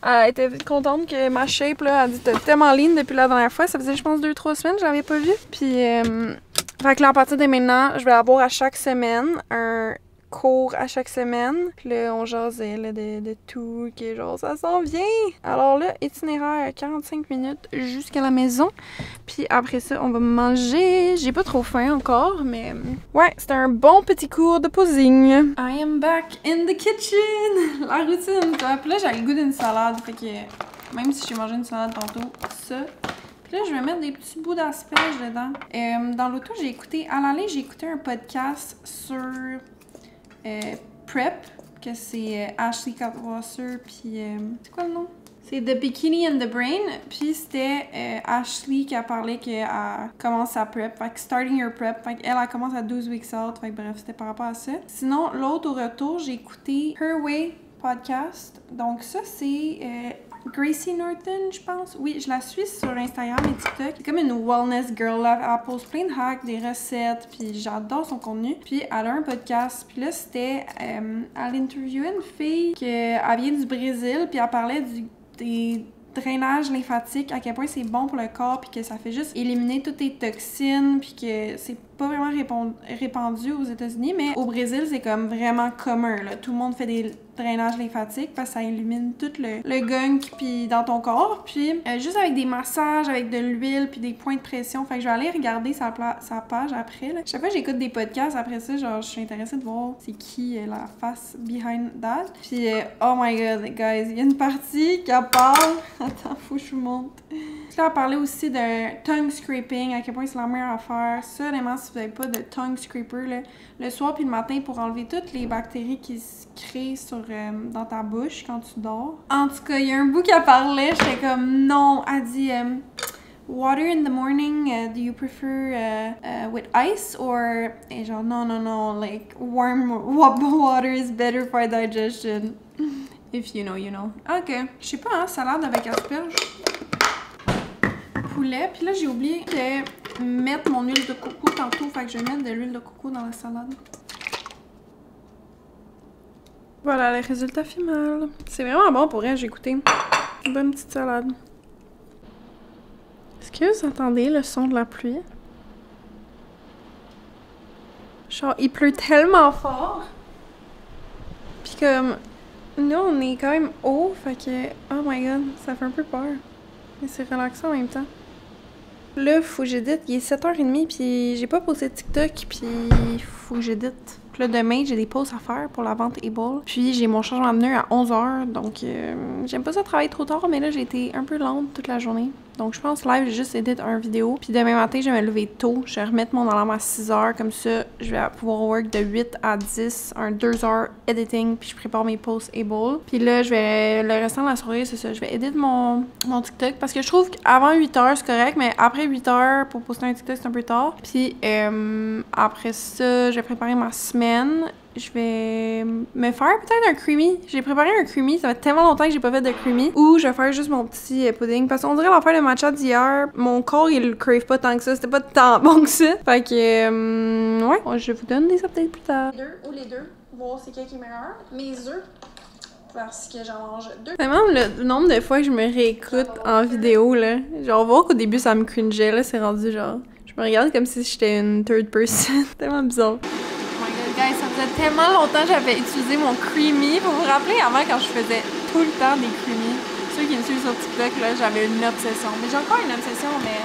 Elle était contente que ma shape, là, elle dit « T'es tellement lean depuis la dernière fois. » Ça faisait, je pense, 2-3 semaines, je l'avais pas vue. Puis, fait que là, à partir de maintenant, je vais avoir à chaque semaine un cours à chaque semaine. Puis là, on jasait là, de tout, que genre, ça s'en vient. Alors là, itinéraire 45 minutes jusqu'à la maison. Puis après ça, on va manger. J'ai pas trop faim encore, mais ouais, c'était un bon petit cours de posing. I am back in the kitchen! La routine, quoi. Puis là, j'ai le goût d'une salade, fait que même si j'ai mangé une salade tantôt, ça. Puis là, je vais mettre des petits bouts d'asperges dedans. Dans l'auto, j'ai écouté, à l'aller, j'ai écouté un podcast sur Prep, que c'est Ashley Cutwasser, puis c'est quoi le nom? C'est The Bikini and the Brain, puis c'était Ashley qui a parlé qu'elle commence sa prep, fait que starting your prep, fait qu'elle commence à 12 weeks out, fait que bref, c'était par rapport à ça. Sinon, l'autre au retour, j'ai écouté Her Way podcast, donc ça c'est Gracie Norton, je pense. Oui, je la suis sur Instagram et TikTok. C'est comme une wellness girl là. Elle pose plein de hacks, des recettes, puis j'adore son contenu. Puis elle a un podcast, puis là c'était, elle interviewait une fille elle vient du Brésil, puis elle parlait des drainages lymphatiques, à quel point c'est bon pour le corps, puis que ça fait juste éliminer toutes les toxines, puis que c'est pas vraiment répandu aux États-Unis, mais au Brésil, c'est comme vraiment commun, là. Tout le monde fait des drainages lymphatiques parce que ça élimine tout le gunk puis dans ton corps, puis juste avec des massages, avec de l'huile, puis des points de pression. Fait que je vais aller regarder sa page après, là. Chaque fois que j'écoute des podcasts, après ça, genre, je suis intéressée de voir c'est qui la face behind that. Puis, oh my god, guys, il y a une partie qui parle... Attends, faut que je vous montre. Là, elle parlait aussi de tongue scraping, à quel point c'est la meilleure affaire. Ça, honnêtement, si vous n'avez pas de tongue scraper, là, le soir puis le matin pour enlever toutes les bactéries qui se créent dans ta bouche quand tu dors. En tout cas, il y a un bout qui parlait, j'étais comme non. Elle dit water in the morning, do you prefer with ice or... Et genre non, like warm water is better for digestion. If you know, you know. Ok, je sais pas, hein, salade avec asperges. Poulet. Puis là, j'ai oublié de mettre mon huile de coco tantôt. Fait que je vais mettre de l'huile de coco dans la salade. Voilà le résultat final. C'est vraiment bon pour elle, j'ai goûté. Une bonne petite salade. Est-ce que vous entendez le son de la pluie? Genre, il pleut tellement fort. Puis comme, nous, on est quand même haut, fait que, oh my god, ça fait un peu peur. Mais c'est relaxant en même temps. Là, faut que j'édite, il est 7h30, puis j'ai pas posté TikTok, puis faut que j'édite. Puis là, demain, j'ai des pauses à faire pour la vente Able. Puis j'ai mon changement de pneu à 11h, donc j'aime pas ça travailler trop tard, mais là, j'ai été un peu lente toute la journée. Donc je pense live, j'ai juste édité une vidéo. Puis demain matin, je vais me lever tôt. Je vais remettre mon alarme à 6h, comme ça, je vais pouvoir work de 8 à 10, un 2 heures editing, puis je prépare mes posts Able. Puis là, je vais, le restant de la soirée, c'est ça, je vais éditer mon TikTok, parce que je trouve qu'avant 8h, c'est correct, mais après 8h, pour poster un TikTok, c'est un peu tard. Puis après ça, je vais préparer ma semaine. Je vais me faire peut-être un creamy. J'ai préparé un creamy, ça fait tellement longtemps que j'ai pas fait de creamy. Ou je vais faire juste mon petit pudding. Parce qu'on dirait l'affaire de matcha d'hier, mon corps il le crave pas tant que ça. C'était pas tant bon que ça. Fait que, ouais, je vous donne des updates plus tard. Les deux, ou les deux, voir c'est qui est meilleur. Mes œufs, parce que j'en mange deux. C'est même le nombre de fois que je me réécoute en vidéo, là. Genre, voir qu'au début ça me cringeait, là, c'est rendu genre. Je me regarde comme si j'étais une third person. Tellement bizarre. Guys, ça faisait tellement longtemps que j'avais utilisé mon creamy. Vous vous rappelez avant quand je faisais tout le temps des creamy? Ceux qui me suivent sur TikTok, là, j'avais une obsession. Mais j'ai encore une obsession, mais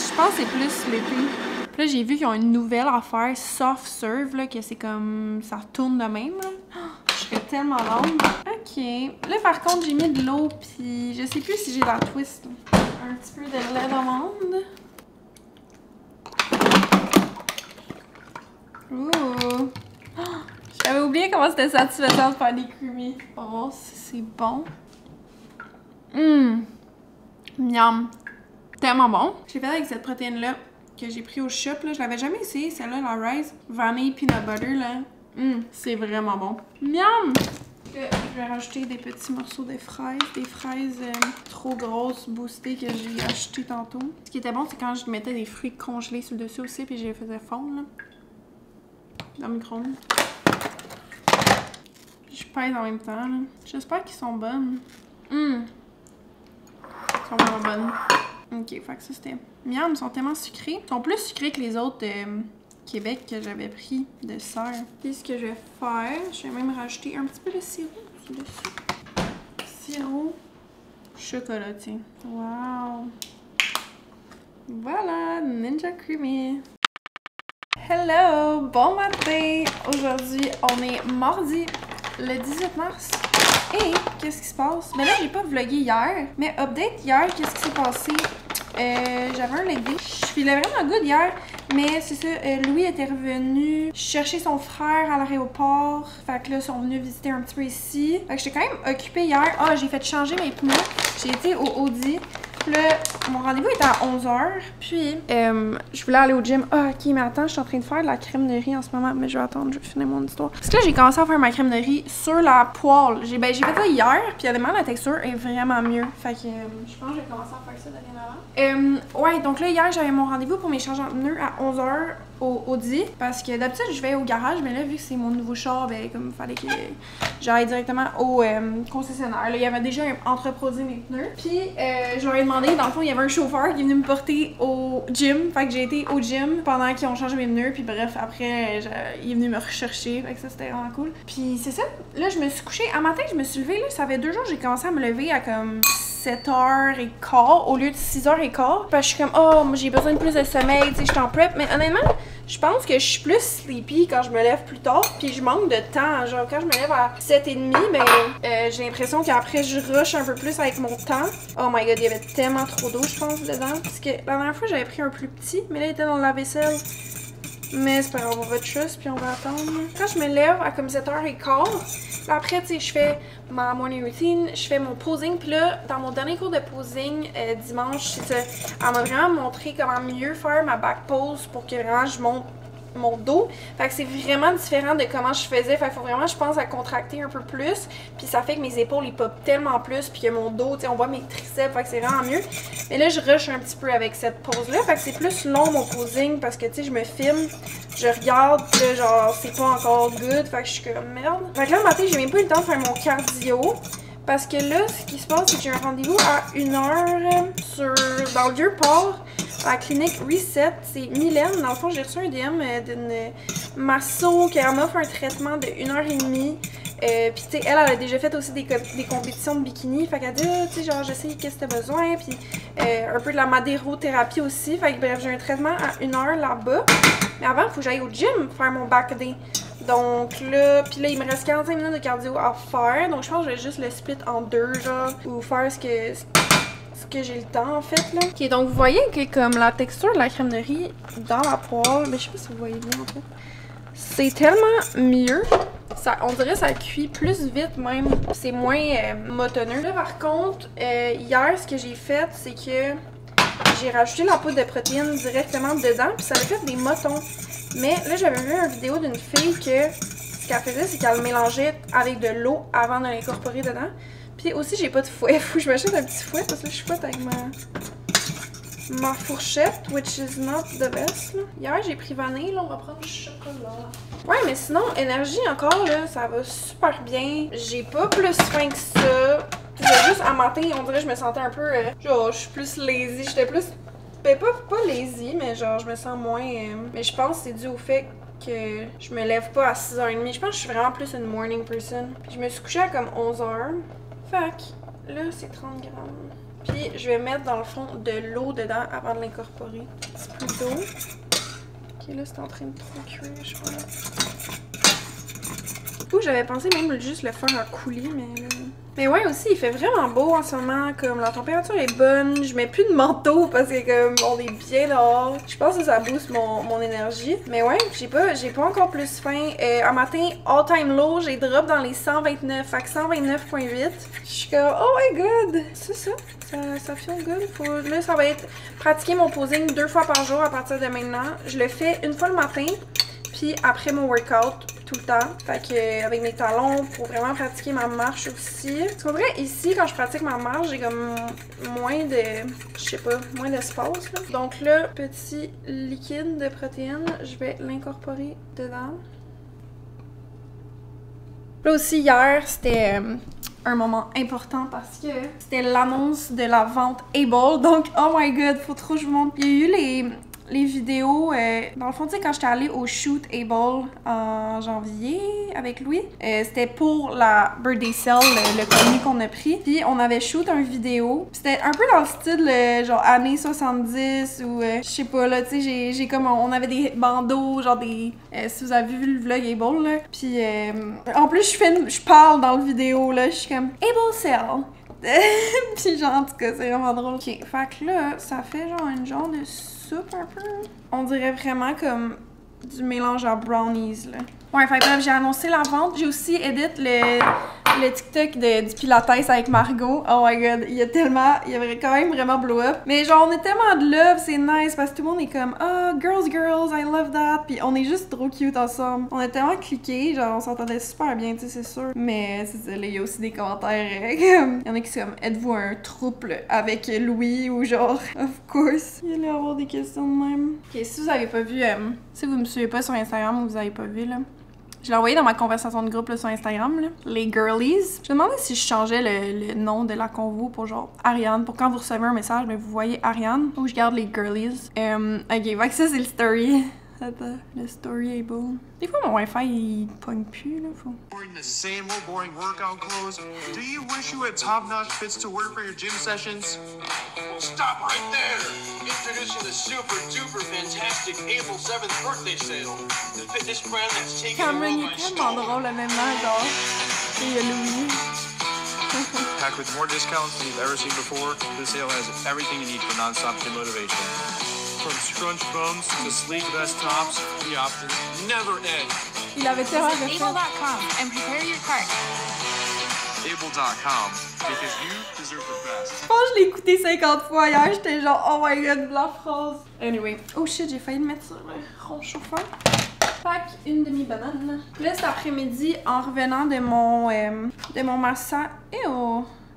je pense que c'est plus l'été. Puis là, j'ai vu qu'ils ont une nouvelle affaire, soft serve, là, que c'est comme ça retourne de même, là. Je serais tellement longue. Ok. Là, par contre, j'ai mis de l'eau, puis je sais plus si j'ai la twist. Un petit peu de lait d'amande. Ouh! J'avais oublié comment c'était satisfaisant de faire des creamy. On va voir si c'est bon. Miam! Tellement bon. Je l'ai fait avec cette protéine-là que j'ai pris au shop. Là. Je l'avais jamais essayé, celle-là, la Rise. Vanille peanut butter, là. C'est vraiment bon. Miam! Je vais rajouter des petits morceaux de fraises. Des fraises trop grosses, boostées, que j'ai achetées tantôt. Ce qui était bon, c'est quand je mettais des fruits congelés sur le dessus aussi, puis je les faisais fondre, là. Dans le micro-ondes. Je pèse en même temps. J'espère qu'ils sont bonnes. Ils sont vraiment bonnes. Ok, fait que ça c'était... Miam, ils sont tellement sucrés. Ils sont plus sucrés que les autres Québec que j'avais pris de serre. Puis ce que je vais faire, je vais même rajouter un petit peu de sirop dessus. Sirop chocolaté. Wow! Voilà, Ninja Creamy. Hello! Bon matin! Aujourd'hui, on est mardi, le 18 mars. Et qu'est-ce qui se passe? Mais là, j'ai pas vlogué hier. Mais update hier, qu'est-ce qui s'est passé? J'avais un leg day. Je filais vraiment good hier. Mais c'est ça, Louis était revenu chercher son frère à l'aéroport. Fait que là, ils sont venus visiter un petit peu ici. Fait que j'étais quand même occupée hier. Ah, j'ai fait changer mes pneus. J'ai été au Audi. Puis là, mon rendez-vous était à 11h. Puis, je voulais aller au gym. Ah, ok, mais attends, je suis en train de faire de la crème de riz en ce moment. Mais je vais attendre, je vais finir mon histoire. Parce que là, j'ai commencé à faire ma crème de riz sur la poêle. J'ai fait ça hier. Puis, honnêtement, la texture est vraiment mieux. Fait que je pense que je vais commencer à faire ça dorénavant. Ouais, donc là, hier, j'avais mon rendez-vous pour mes changements de pneus à 11h au Audi. Parce que d'habitude, je vais au garage. Mais là, vu que c'est mon nouveau char, ben, comme il fallait que j'aille directement au concessionnaire. Là, il y avait déjà entreposé mes pneus. Puis, je leur ai demandé, dans le fond, il y avait un chauffeur qui est venu me porter au gym. Fait que j'ai été au gym pendant qu'ils ont changé mes pneus. Puis bref, après, il est venu me rechercher. Fait que ça, c'était vraiment cool. Puis c'est ça. Là, je me suis couchée. Un matin, je me suis levée. Là, ça fait 2 jours que j'ai commencé à me lever à comme 7h15 au lieu de 6h15. Parce que je suis comme, oh, moi, j'ai besoin de plus de sommeil. Tu sais, je suis en prep. Mais honnêtement, je pense que je suis plus sleepy quand je me lève plus tard. Puis je manque de temps. Genre, quand je me lève à 7h30, ben, j'ai l'impression qu'après, je rush un peu plus avec mon temps. Oh my god, il y avait tellement trop d'eau, je pense, dedans. Parce que la dernière fois, j'avais pris un plus petit. Mais là, il était dans la vaisselle. Mais c'est pas grave, on va juste, puis on va attendre. Quand je me lève à comme 7h15, là après, tu sais, je fais ma morning routine, je fais mon posing. Puis là, dans mon dernier cours de posing dimanche, c'est ça, elle m'a vraiment montré comment mieux faire ma back pose pour que vraiment je monte mon dos. Fait que c'est vraiment différent de comment je faisais. Fait qu'il faut vraiment, je pense, à contracter un peu plus. Puis ça fait que mes épaules, ils popent tellement plus. Puis que mon dos, tu sais, on voit mes triceps. Fait que c'est vraiment mieux. Mais là, je rush un petit peu avec cette pose-là. Fait que c'est plus long mon posing parce que, tu sais, je me filme, je regarde, puis là, genre, c'est pas encore good. Fait que je suis comme merde. Fait que là, le matin, j'ai même pas eu le temps de faire mon cardio. Parce que là, ce qui se passe, c'est que j'ai un rendez-vous à 1h dans le Vieux-Port. À la clinique Reset, c'est Mylène. Dans le fond, j'ai reçu un DM d'une masso qui m'offre un traitement de 1h30. Puis, tu sais, elle a déjà fait aussi des compétitions de bikini. Fait qu'elle dit, tu sais, genre, je sais qu'est-ce que t'as besoin. Puis, un peu de la madérothérapie aussi. Fait que, bref, j'ai un traitement à 1h là-bas. Mais avant, il faut que j'aille au gym faire mon back day. Donc là, puis là, il me reste 45 minutes de cardio à faire. Donc, je pense que je vais juste le split en deux, genre, ou faire ce que j'ai le temps en fait là. Ok, donc vous voyez que comme la texture de la crème de riz dans la poêle, mais je sais pas si vous voyez bien en fait. C'est tellement mieux. Ça, on dirait que ça cuit plus vite même. C'est moins motonneux. Là par contre, hier ce que j'ai fait, c'est que j'ai rajouté la poudre de protéines directement dedans. Puis ça a fait des motons. Mais là j'avais vu une vidéo d'une fille que ce qu'elle faisait, c'est qu'elle le mélangeait avec de l'eau avant de l'incorporer dedans. Puis aussi, j'ai pas de fouet. Faut que je m'achète un petit fouet parce que là, je fouette avec ma fourchette, which is not the best. Là. Hier, j'ai pris vanille. Là, on va prendre du chocolat. Ouais, mais sinon, énergie encore, là, ça va super bien. J'ai pas plus faim que ça. J'ai juste, à matin, on dirait que je me sentais un peu... genre, je suis plus lazy. J'étais plus... Ben, pas lazy, mais genre, je me sens moins... mais je pense que c'est dû au fait que je me lève pas à 6h30. Je pense que je suis vraiment plus une morning person. Puis je me suis couchée à comme 11h. Fait que là, c'est 30 grammes. Puis je vais mettre dans le fond de l'eau dedans avant de l'incorporer. Un petit peu d'eau. Ok, là, c'est en train de trop cuire, je crois. Ouh, j'avais pensé même juste le faire à couler, mais... Mais ouais, aussi, il fait vraiment beau en ce moment. Comme la température est bonne. Je mets plus de manteau parce que comme on est bien dehors. Je pense que ça booste mon énergie. Mais ouais, j'ai pas encore plus faim. Un matin, all time low, j'ai drop dans les 129. Fait que 129.8. Je suis comme, oh my god! C'est ça. Ça feel good. Là, ça va être pratiquer mon posing 2 fois par jour à partir de maintenant. Je le fais une fois le matin. Puis après mon workout. Tout le temps. Fait que avec mes talons pour vraiment pratiquer ma marche aussi. Parce qu'en vrai, ici, quand je pratique ma marche, j'ai comme moins de... je sais pas, moins d'espace. Donc là, petit liquide de protéines, je vais l'incorporer dedans. Là aussi, hier, c'était un moment important parce que c'était l'annonce de la vente Able. Donc, oh my god, faut trop que je vous montre. Il y a eu les vidéos, dans le fond, tu sais, quand j'étais allée au shoot Able en janvier avec Louis, c'était pour la birthday sale, le premier qu'on a pris. Puis on avait shoot une vidéo. C'était un peu dans le style, genre années 70 ou je sais pas, là, tu sais, j'ai comme, on avait des bandeaux, genre des, si vous avez vu le vlog Able, là. Puis en plus, je parle dans le vidéo, là, je suis comme Able sale. Puis genre, en tout cas, c'est vraiment drôle. Ok, fait que là, ça fait genre une genre de soupe un peu. On dirait vraiment comme du mélange à brownies, là. Ouais, fait que bref, j'ai annoncé la vente. J'ai aussi edit le TikTok du Pilates avec Margot. Oh my god, il y avait quand même vraiment blow up. Mais genre, on est tellement de love, c'est nice parce que tout le monde est comme ah, girls, I love that. Puis on est juste trop cute ensemble. On est tellement cliqués, genre, on s'entendait super bien, tu sais, c'est sûr. Mais c'est ça, là, il y a aussi des commentaires. Il y en a qui sont comme êtes-vous un trouble avec Louis ou genre, of course. Il y a avoir des questions de même. Ok, si vous avez pas vu, si vous me suivez pas sur Instagram ou vous avez pas vu, là. Je l'ai envoyé dans ma conversation de groupe là, sur Instagram, là. Les girlies. Je me demandais si je changeais le nom de la convo pour genre Ariane. Pour quand vous recevez un message, mais vous voyez Ariane. Ou je garde les girlies. Ok, fait que ça c'est le story. Attends, le story Able. Des fois mon Wi-Fi il pogne plus là. Faut... Wearing the same old boring workout clothes. Do you wish you had top-notch fits to wear for your gym sessions? Stop right there! Introducing the super duper fantastic Able 7th birthday sale. The fitness brand that's taking Cameron, il est tellement drôle le même genre. Et il y a Louis. Packed with more discounts than you've ever seen before, this sale has everything you need for non-stop gym motivation. From scrunch bums to sleek vest tops, the options never end. Il avait tellement de Able.com and prepare your cart. Able.com, because you deserve the best. fast. Je pense que je l'ai écouté 50 fois hier, j'étais genre oh my god, la phrase. Anyway, oh shit, j'ai failli le mettre sur le rond chauffeur. Fait une demi-banane. Là, cet après-midi, en revenant de mon massage.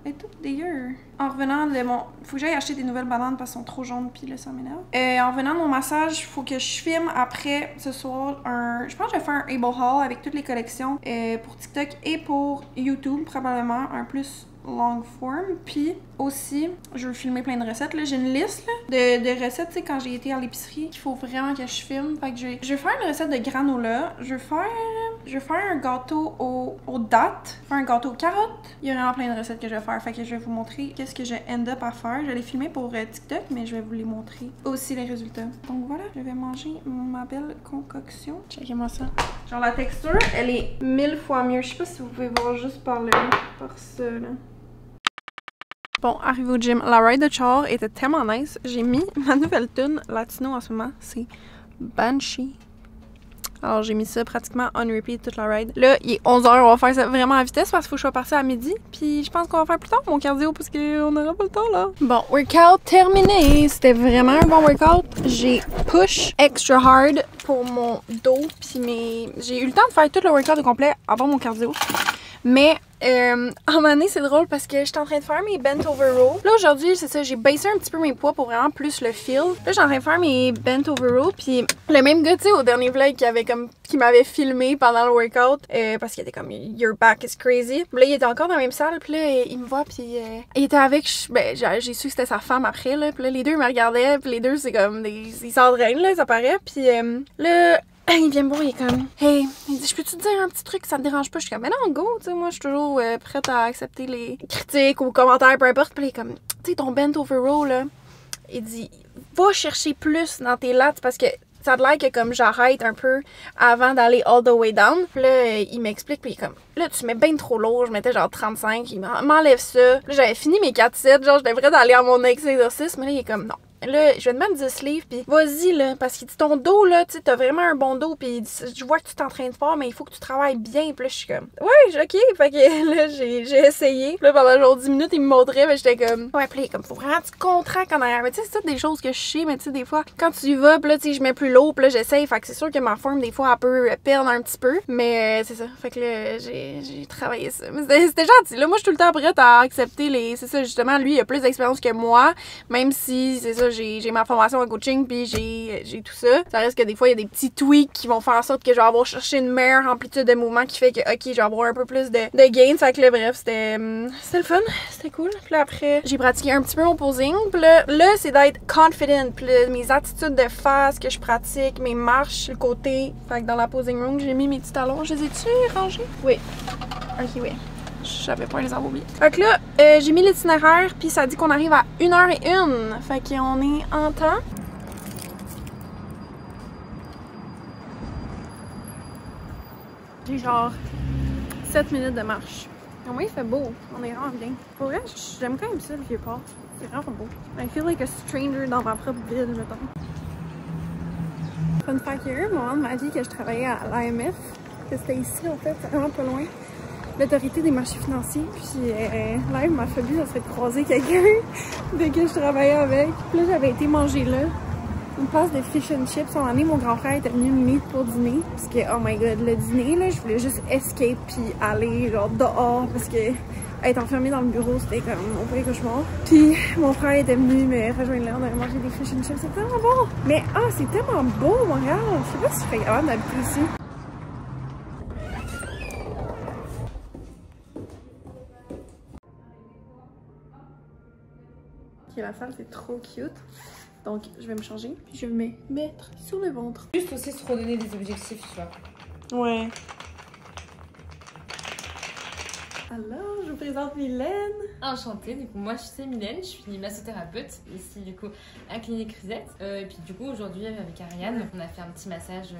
Elle est toute dégueu. En revenant de mon... Faut que j'aille acheter des nouvelles bananes parce qu'elles sont trop jaunes pis là ça m'énerve. En revenant de mon massage, faut que je filme après ce soir un... Je pense que je vais faire un Able Haul avec toutes les collections pour TikTok et pour YouTube probablement. Un plus long form. Puis aussi, je veux filmer plein de recettes. Là, j'ai une liste là, de recettes, tu sais, quand j'ai été à l'épicerie, qu'il faut vraiment que je filme. Fait que je vais faire une recette de granola. Je vais faire un gâteau aux dattes. Faire un gâteau aux carottes. Il y a vraiment plein de recettes que je vais faire. Fait que je vais vous montrer qu'est-ce que je end up à faire. Je vais les filmer pour TikTok, mais je vais vous les montrer aussi les résultats. Donc voilà, je vais manger ma belle concoction. Checkez-moi ça. Genre la texture, elle est 1000 fois mieux. Je sais pas si vous pouvez voir juste par là, par ça là. Bon, arrivé au gym, la ride de char était tellement nice. J'ai mis ma nouvelle tune latino en ce moment, c'est Banshee. Alors j'ai mis ça pratiquement on repeat toute la ride. Là, il est 11h, on va faire ça vraiment à vitesse parce qu'il faut que je sois partie à midi. Puis je pense qu'on va faire plus tard mon cardio parce qu'on n'aura pas le temps là. Bon, workout terminé. C'était vraiment un bon workout. J'ai push extra hard pour mon dos. Puis j'ai eu le temps de faire tout le workout au complet avant mon cardio. Mais en année, c'est drôle parce que j'étais en train de faire mes bent over row. Là, aujourd'hui, c'est ça, j'ai baissé un petit peu mes poids pour vraiment plus le feel. Là, j'étais en train de faire mes bent over row. Puis le même gars, tu sais, au dernier vlog qui m'avait filmé pendant le workout parce qu'il était comme your back is crazy. Là, il était encore dans la même salle. Puis là, il me voit. Puis il était avec. Ben, j'ai su que c'était sa femme après. Là, puis là, les deux me regardaient. Puis les deux, c'est comme ils s'entraînent, là, ça paraît. Puis là. Il vient me voir, il est comme hey, il dit je peux-tu te dire un petit truc, ça te dérange pas? Je suis comme mais non, go, tu sais, moi je suis toujours prête à accepter les critiques ou commentaires, peu importe. Puis il est comme tu sais, ton bent over row là, il dit va chercher plus dans tes lats parce que ça a l'air que comme j'arrête un peu avant d'aller all the way down. Puis là, il m'explique, puis il est comme là, tu mets bien trop lourd, je mettais genre 35, il m'enlève ça. Puis là, j'avais fini mes 4 sets, genre j'étais prête à aller à mon exercice, mais là, il est comme non. Là, je vais te mettre 10 livres, puis vas-y, là, parce qu'il dit ton dos, là, tu sais, t'as vraiment un bon dos, puis je vois que tu t'entraînes fort, mais il faut que tu travailles bien. Puis là, je suis comme, ouais, ok. Fait que là, j'ai essayé. Puis là, pendant genre 10 minutes, il me montrait, mais j'étais comme, ouais, puis là, comme, faut vraiment que tu contractes en arrière. Mais tu sais, c'est toutes des choses que je sais, mais tu sais, des fois, quand tu y vas, puis là, tu sais, je mets plus l'eau, puis là, j'essaye. Fait que c'est sûr que ma forme, des fois, elle peut perdre un petit peu, mais c'est ça. Fait que là, j'ai travaillé ça. Mais c'était gentil. Là, moi, je suis tout le temps prête à accepter les. C'est ça, justement, lui, il a plus d'expérience que moi, même si, c'est ça, j'ai ma formation en coaching puis j'ai tout ça. Ça reste que des fois, il y a des petits tweaks qui vont faire en sorte que je vais avoir cherché une meilleure amplitude de mouvement qui fait que, ok, je vais avoir un peu plus de gains. Fait que là, bref, c'était le fun. C'était cool. Puis là, après, j'ai pratiqué un petit peu mon posing. Puis là c'est d'être confident. Puis là, mes attitudes de face que je pratique, mes marches, le côté. Fait que dans la posing room, j'ai mis mes petits talons. Je les ai-tu rangés? Oui. Ok, oui. J'avais pas les avoir oubliés. Fait que là, j'ai mis l'itinéraire, puis ça dit qu'on arrive à 1h01. Fait qu'on est en temps. J'ai genre 7 minutes de marche. Au moins, il fait beau. On est vraiment bien. Pour vrai, j'aime quand même ça, le Vieux-Port. C'est vraiment beau. I feel like a stranger dans ma propre ville, mettons. Fun fact, il y a eu un moment de ma vie que je travaillais à l'AMF. Que c'était ici, en fait, vraiment pas loin. L'autorité des marchés financiers, puis là, ma phobie, ça serait de croiser quelqu'un de que je travaillais avec. Puis là, j'avais été manger là, une place de fish and chips. En année, mon grand frère était venu me meet pour dîner, parce que, oh my god, le dîner, là, je voulais juste escape puis aller, genre, dehors, parce que être enfermée dans le bureau, c'était comme mon premier cauchemar. Puis mon frère était venu me rejoindre là, on avait mangé des fish and chips, c'était tellement bon! Mais, c'est tellement beau, Montréal! Je sais pas si je serais capable d'habiter ici. La salle c'est trop cute, donc je vais me changer puis je vais me mettre sur le ventre. Juste aussi se redonner des objectifs, tu vois. Ouais. Alors, je vous présente Mylène. Enchantée, du coup moi je suis Mylène, je suis massothérapeute ici du coup à Clinique Risette. Et puis du coup aujourd'hui avec Ariane, on a fait un petit massage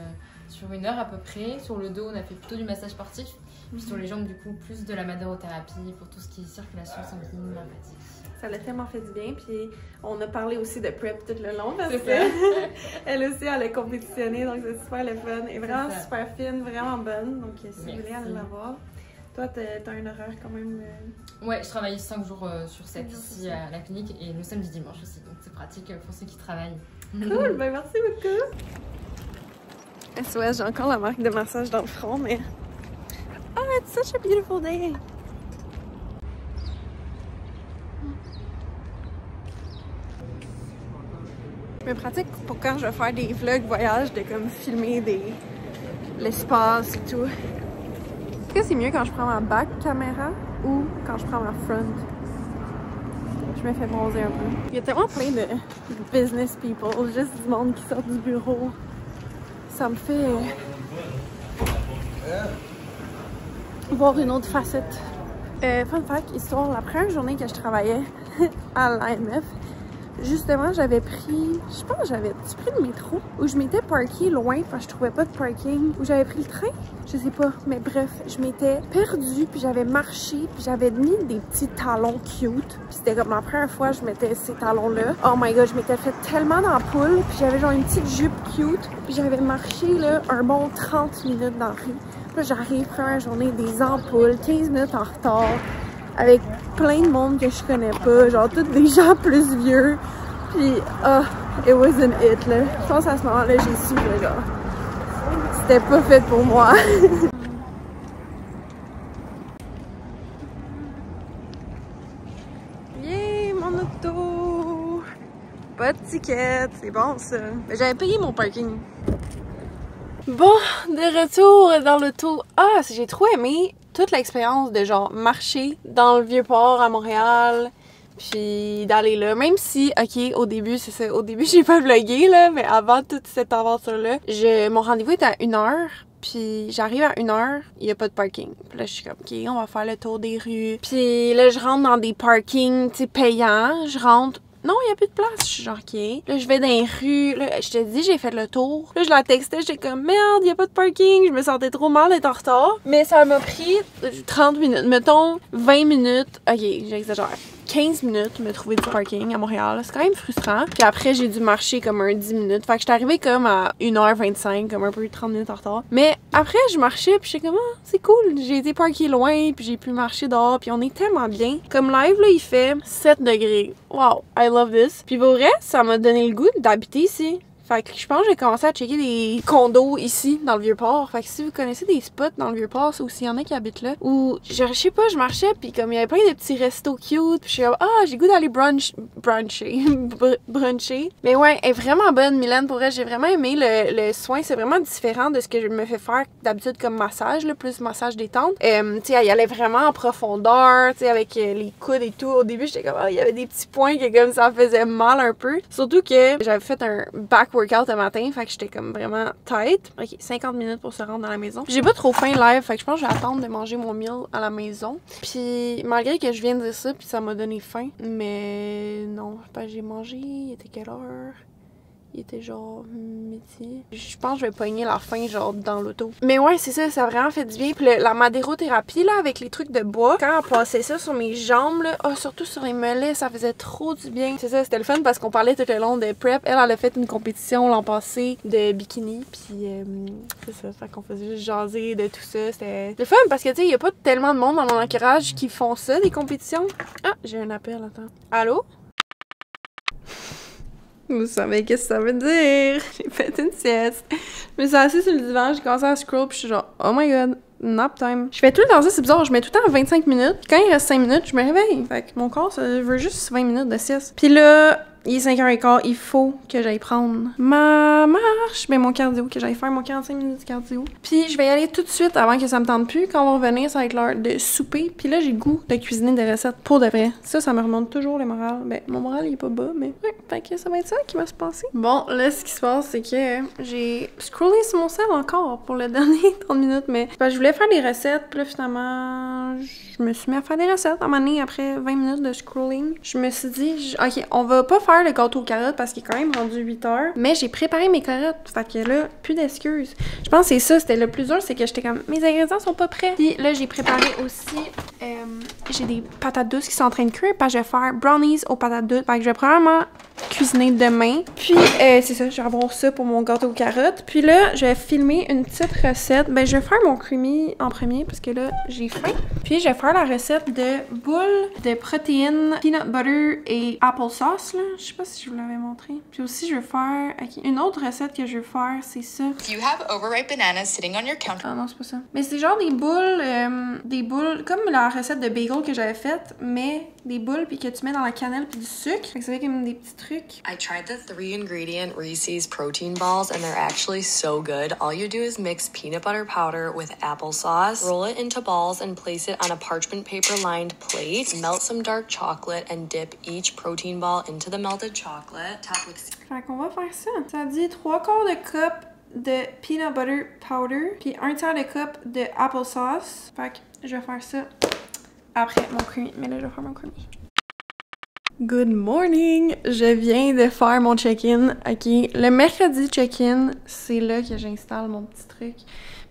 sur 1 heure à peu près. Sur le dos on a fait plutôt du massage sportif, puis sur les jambes du coup plus de la manurothérapie pour tout ce qui est circulation sanguine, lymphatique. Ça l'a tellement fait du bien, puis on a parlé aussi de prep tout le long parce que elle aussi elle a compétitionné, donc c'est super le fun. Elle est vraiment super fine, vraiment bonne, donc si vous voulez aller la voir. Toi, t'as un horaire quand même... Ouais, je travaille 5 jours sur 7 ici à la clinique et le samedi dimanche aussi, donc c'est pratique pour ceux qui travaillent. Cool, ben merci beaucoup! SOS, j'ai encore la marque de massage dans le front, mais... Oh, it's such a beautiful day! Je me pratique pour quand je vais faire des vlogs voyages, de comme filmer l'espace et tout. Est-ce que c'est mieux quand je prends ma back caméra ou quand je prends ma front? Je me fais bronzer un peu. Il y a tellement plein de business people, juste du monde qui sort du bureau. Ça me fait voir une autre facette. Fun fact, histoire, la première journée que je travaillais à l'AMF, justement, j'avais pris, je pense que j'avais-tu pris le métro? Ou je m'étais parkée loin parce que je trouvais pas de parking? Ou j'avais pris le train? Je sais pas. Mais bref, je m'étais perdue, puis j'avais marché, puis j'avais mis des petits talons cute. Puis c'était comme la première fois que je mettais ces talons-là. Oh my god, je m'étais fait tellement d'ampoule, puis j'avais genre une petite jupe cute. Puis j'avais marché là un bon 30 minutes dans la rue. Puis là, j'arrive, première journée, des ampoules, 15 minutes en retard. Avec plein de monde que je connais pas, genre tous des gens plus vieux. Puis, it wasn't it, là. Je pense à ce moment-là, j'ai su, là, genre, c'était pas fait pour moi. Yeah, mon auto! Pas de ticket, c'est bon ça. Mais j'avais payé mon parking. Bon, de retour dans l'auto. Ah, j'ai trop aimé toute l'expérience de genre marcher dans le Vieux-Port à Montréal, puis d'aller là. Même si, ok, au début, c'est ça, au début j'ai pas vlogué là, mais avant toute cette aventure-là, mon rendez-vous était à 1h, puis j'arrive à 1h, il y a pas de parking. Puis là, je suis comme, ok, on va faire le tour des rues. Puis là, je rentre dans des parkings, tu sais, payants. Je rentre. Non, il n'y a plus de place. Je suis genre, ok. Là, je vais dans les rues. Là, je te dis, j'ai fait le tour. Là, je la textais. J'étais comme, merde, il n'y a pas de parking. Je me sentais trop mal d'être en retard. Mais ça m'a pris 30 minutes. Mettons, 20 minutes. Ok, j'exagère. 15 minutes me trouver du parking à Montréal. C'est quand même frustrant. Puis après, j'ai dû marcher comme un 10 minutes. Fait que j'étais arrivée comme à 1h25, comme un peu 30 minutes en retard. Mais après, je marchais, puis j'étais comme, ah, c'est cool. J'ai été parquée loin, puis j'ai pu marcher dehors, puis on est tellement bien. Comme live, là, il fait 7 degrés. Wow, I love this. Puis pour vrai, ça m'a donné le goût d'habiter ici. Fait que je pense que j'ai commencé à checker des condos ici, dans le Vieux-Port. Fait que si vous connaissez des spots dans le Vieux-Port, ou s'il y en a qui habitent là, ou je sais pas, je marchais, puis comme il y avait plein de petits restos cute, puis je suis comme, ah, j'ai goût d'aller bruncher. Mais ouais, elle est vraiment bonne, Mylène, pour elle. J'ai vraiment aimé le soin. C'est vraiment différent de ce que je me fais faire d'habitude comme massage, là, plus massage détente. Tu sais, elle y allait vraiment en profondeur, tu sais, avec les coudes et tout. Au début, j'étais comme, ah, il y avait des petits points que comme ça faisait mal un peu. Surtout que j'avais fait un back workout le matin, fait que j'étais comme vraiment tight. Ok, 50 minutes pour se rendre dans la maison. J'ai pas trop faim live, fait que je pense que je vais attendre de manger mon meal à la maison. Puis malgré que je viens de dire ça, puis ça m'a donné faim, mais non, j'ai mangé, il était quelle heure? Il était genre midi. Je pense que je vais pogner la faim genre dans l'auto. Mais ouais, c'est ça, ça a vraiment fait du bien. Puis la madérothérapie là, avec les trucs de bois, quand elle passait ça sur mes jambes là, oh, surtout sur les mollets, ça faisait trop du bien. C'est ça, c'était le fun parce qu'on parlait tout le long de prep. Elle a fait une compétition l'an passé de bikini. Puis c'est ça, fait qu'on faisait juste jaser de tout ça. C'était le fun parce que tu sais, il y a pas tellement de monde dans mon entourage qui font ça, des compétitions. Ah, j'ai un appel, attends. Allô? Vous savez qu'est-ce que ça veut dire? J'ai fait une sieste. Je me suis assise sur le divan, j'ai commencé à scroll, puis je suis genre, oh my god, nap time. Je fais tout le temps ça, c'est bizarre, je mets tout le temps 25 minutes. Quand il reste 5 minutes, je me réveille. Fait que mon corps, ça veut juste 20 minutes de sieste. Puis là, il est 5h15, il faut que j'aille prendre ma marche, ben mon cardio, que j'aille faire mon 45 minutes de cardio. Puis je vais y aller tout de suite avant que ça me tente plus. Quand on va revenir, ça va être l'heure de souper. Puis là, j'ai le goût de cuisiner des recettes pour de vrai. Ça me remonte toujours le moral. Ben, mon moral, il est pas bas, mais ouais, fait que ça va être ça qui va se passer. Bon, là, ce qui se passe, c'est que j'ai scrollé sur mon sel encore pour le dernier 30 minutes, mais je voulais faire des recettes, puis là, finalement, je me suis mis à faire des recettes. À un moment donné, après 20 minutes de scrolling, je me suis dit, ok, on va pas faire le gâteau aux carottes parce qu'il est quand même rendu 8h. Mais j'ai préparé mes carottes. Fait que là, plus d'excuses. Je pense que c'est ça, c'était le plus dur, c'est que j'étais comme, mes ingrédients sont pas prêts. Puis là, j'ai préparé aussi, j'ai des patates douces qui sont en train de cuire parce que je vais faire brownies aux patates douces. Fait que je vais probablement cuisiner demain. Puis, c'est ça, je vais avoir ça pour mon gâteau aux carottes. Puis là, je vais filmer une petite recette. Ben, je vais faire mon creamy en premier parce que là, j'ai faim. Puis, je vais faire la recette de boules de protéines, peanut butter et applesauce, là. Je sais pas si je vous l'avais montré. Puis aussi, je vais faire... Okay, une autre recette que je vais faire, c'est ça. You have overripe bananas sitting on your counter. Ah non, c'est pas ça. Mais c'est genre des boules comme la recette de bagel que j'avais faite, mais des boules puis que tu mets dans la cannelle puis du sucre. Fait que ça fait comme des petits trucs. I tried the 3-ingredient Reese's protein balls and they're actually so good. All you do is mix peanut butter powder with applesauce, roll it into balls and place it on a parchment paper lined plate. Melt some dark chocolate and dip each protein ball into the melted chocolate. Top with... Fait qu'on va faire ça. Ça dit 3/4 de cup de peanut butter powder puis 1/3 de cup de applesauce. Fait que je vais faire ça après mon creamy. Mais là, je vais faire mon creamy. Good morning! Je viens de faire mon check-in. OK, le mercredi check-in, c'est là que j'installe mon petit truc.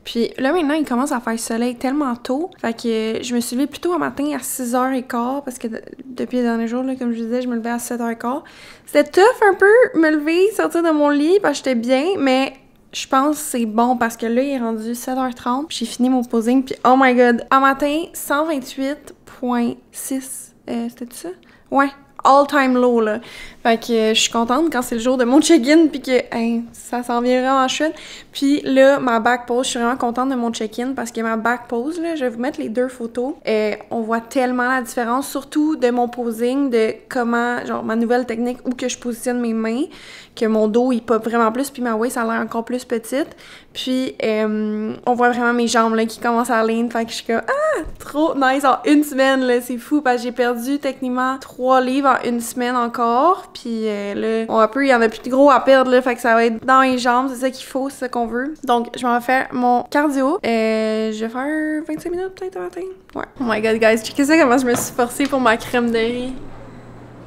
Puis là, maintenant, il commence à faire soleil tellement tôt. Fait que je me suis levée plus tôt un matin à 6h15 parce que depuis les derniers jours, là, comme je disais, je me levais à 7h15. C'était tough un peu, me lever, sortir de mon lit parce que j'étais bien, mais je pense que c'est bon parce que là, il est rendu 7h30. J'ai fini mon posing, puis oh my god, un matin, 128.6. C'était ça? Ouais. All-time low, là. Fait que je suis contente quand c'est le jour de mon check-in puis que ça s'en vient vraiment chouette. Puis là, ma back pose, je suis vraiment contente de mon check-in parce que ma back pose, là, je vais vous mettre les deux photos. On voit tellement la différence, surtout de mon posing, de comment, genre, ma nouvelle technique où que je positionne mes mains, que mon dos, il pop vraiment plus, puis ma waist, ça a l'air encore plus petite. Puis, on voit vraiment mes jambes, là, qui commencent à lean. Fait que je suis comme, trop nice en une semaine, là, c'est fou, parce que j'ai perdu, techniquement, 3 livres en une semaine encore. Puis là, bon, un peu, il y en a plus de gros à perdre, là, fait que ça va être dans les jambes, c'est ça qu'il faut, c'est ça qu'on veut. Donc, je m'en vais faire mon cardio. Je vais faire 25 minutes, peut-être, un matin. Ouais. Oh my god, guys, checkez ça, comment je me suis forcée pour ma crème de riz.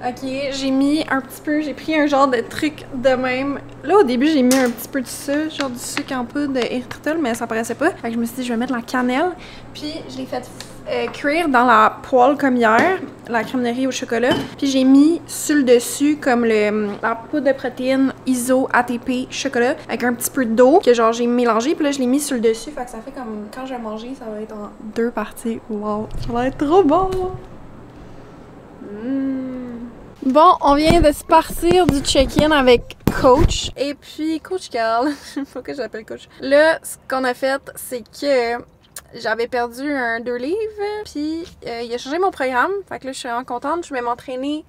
Ok, j'ai mis un petit peu, j'ai pris un genre de truc de même. Là, au début, j'ai mis un petit peu de ça, genre du sucre en poudre d'érythritol, mais ça paraissait pas. Fait que je me suis dit, je vais mettre la cannelle. Puis, je l'ai fait cuire dans la poêle comme hier, la crème de riz au chocolat. Puis, j'ai mis sur le dessus comme la poudre de protéines ISO ATP chocolat avec un petit peu d'eau que genre j'ai mélangé. Puis là, je l'ai mis sur le dessus. Fait que ça fait comme quand je vais manger, ça va être en 2 parties. Wow, ça va être trop bon! Bon, on vient de se partir du check-in avec Coach. Et puis, Coach Carl, faut que j'appelle Coach. Là, ce qu'on a fait, c'est que j'avais perdu 2 livres. Puis, il a changé mon programme. Fait que là, je suis vraiment contente. Je vais m'entraîner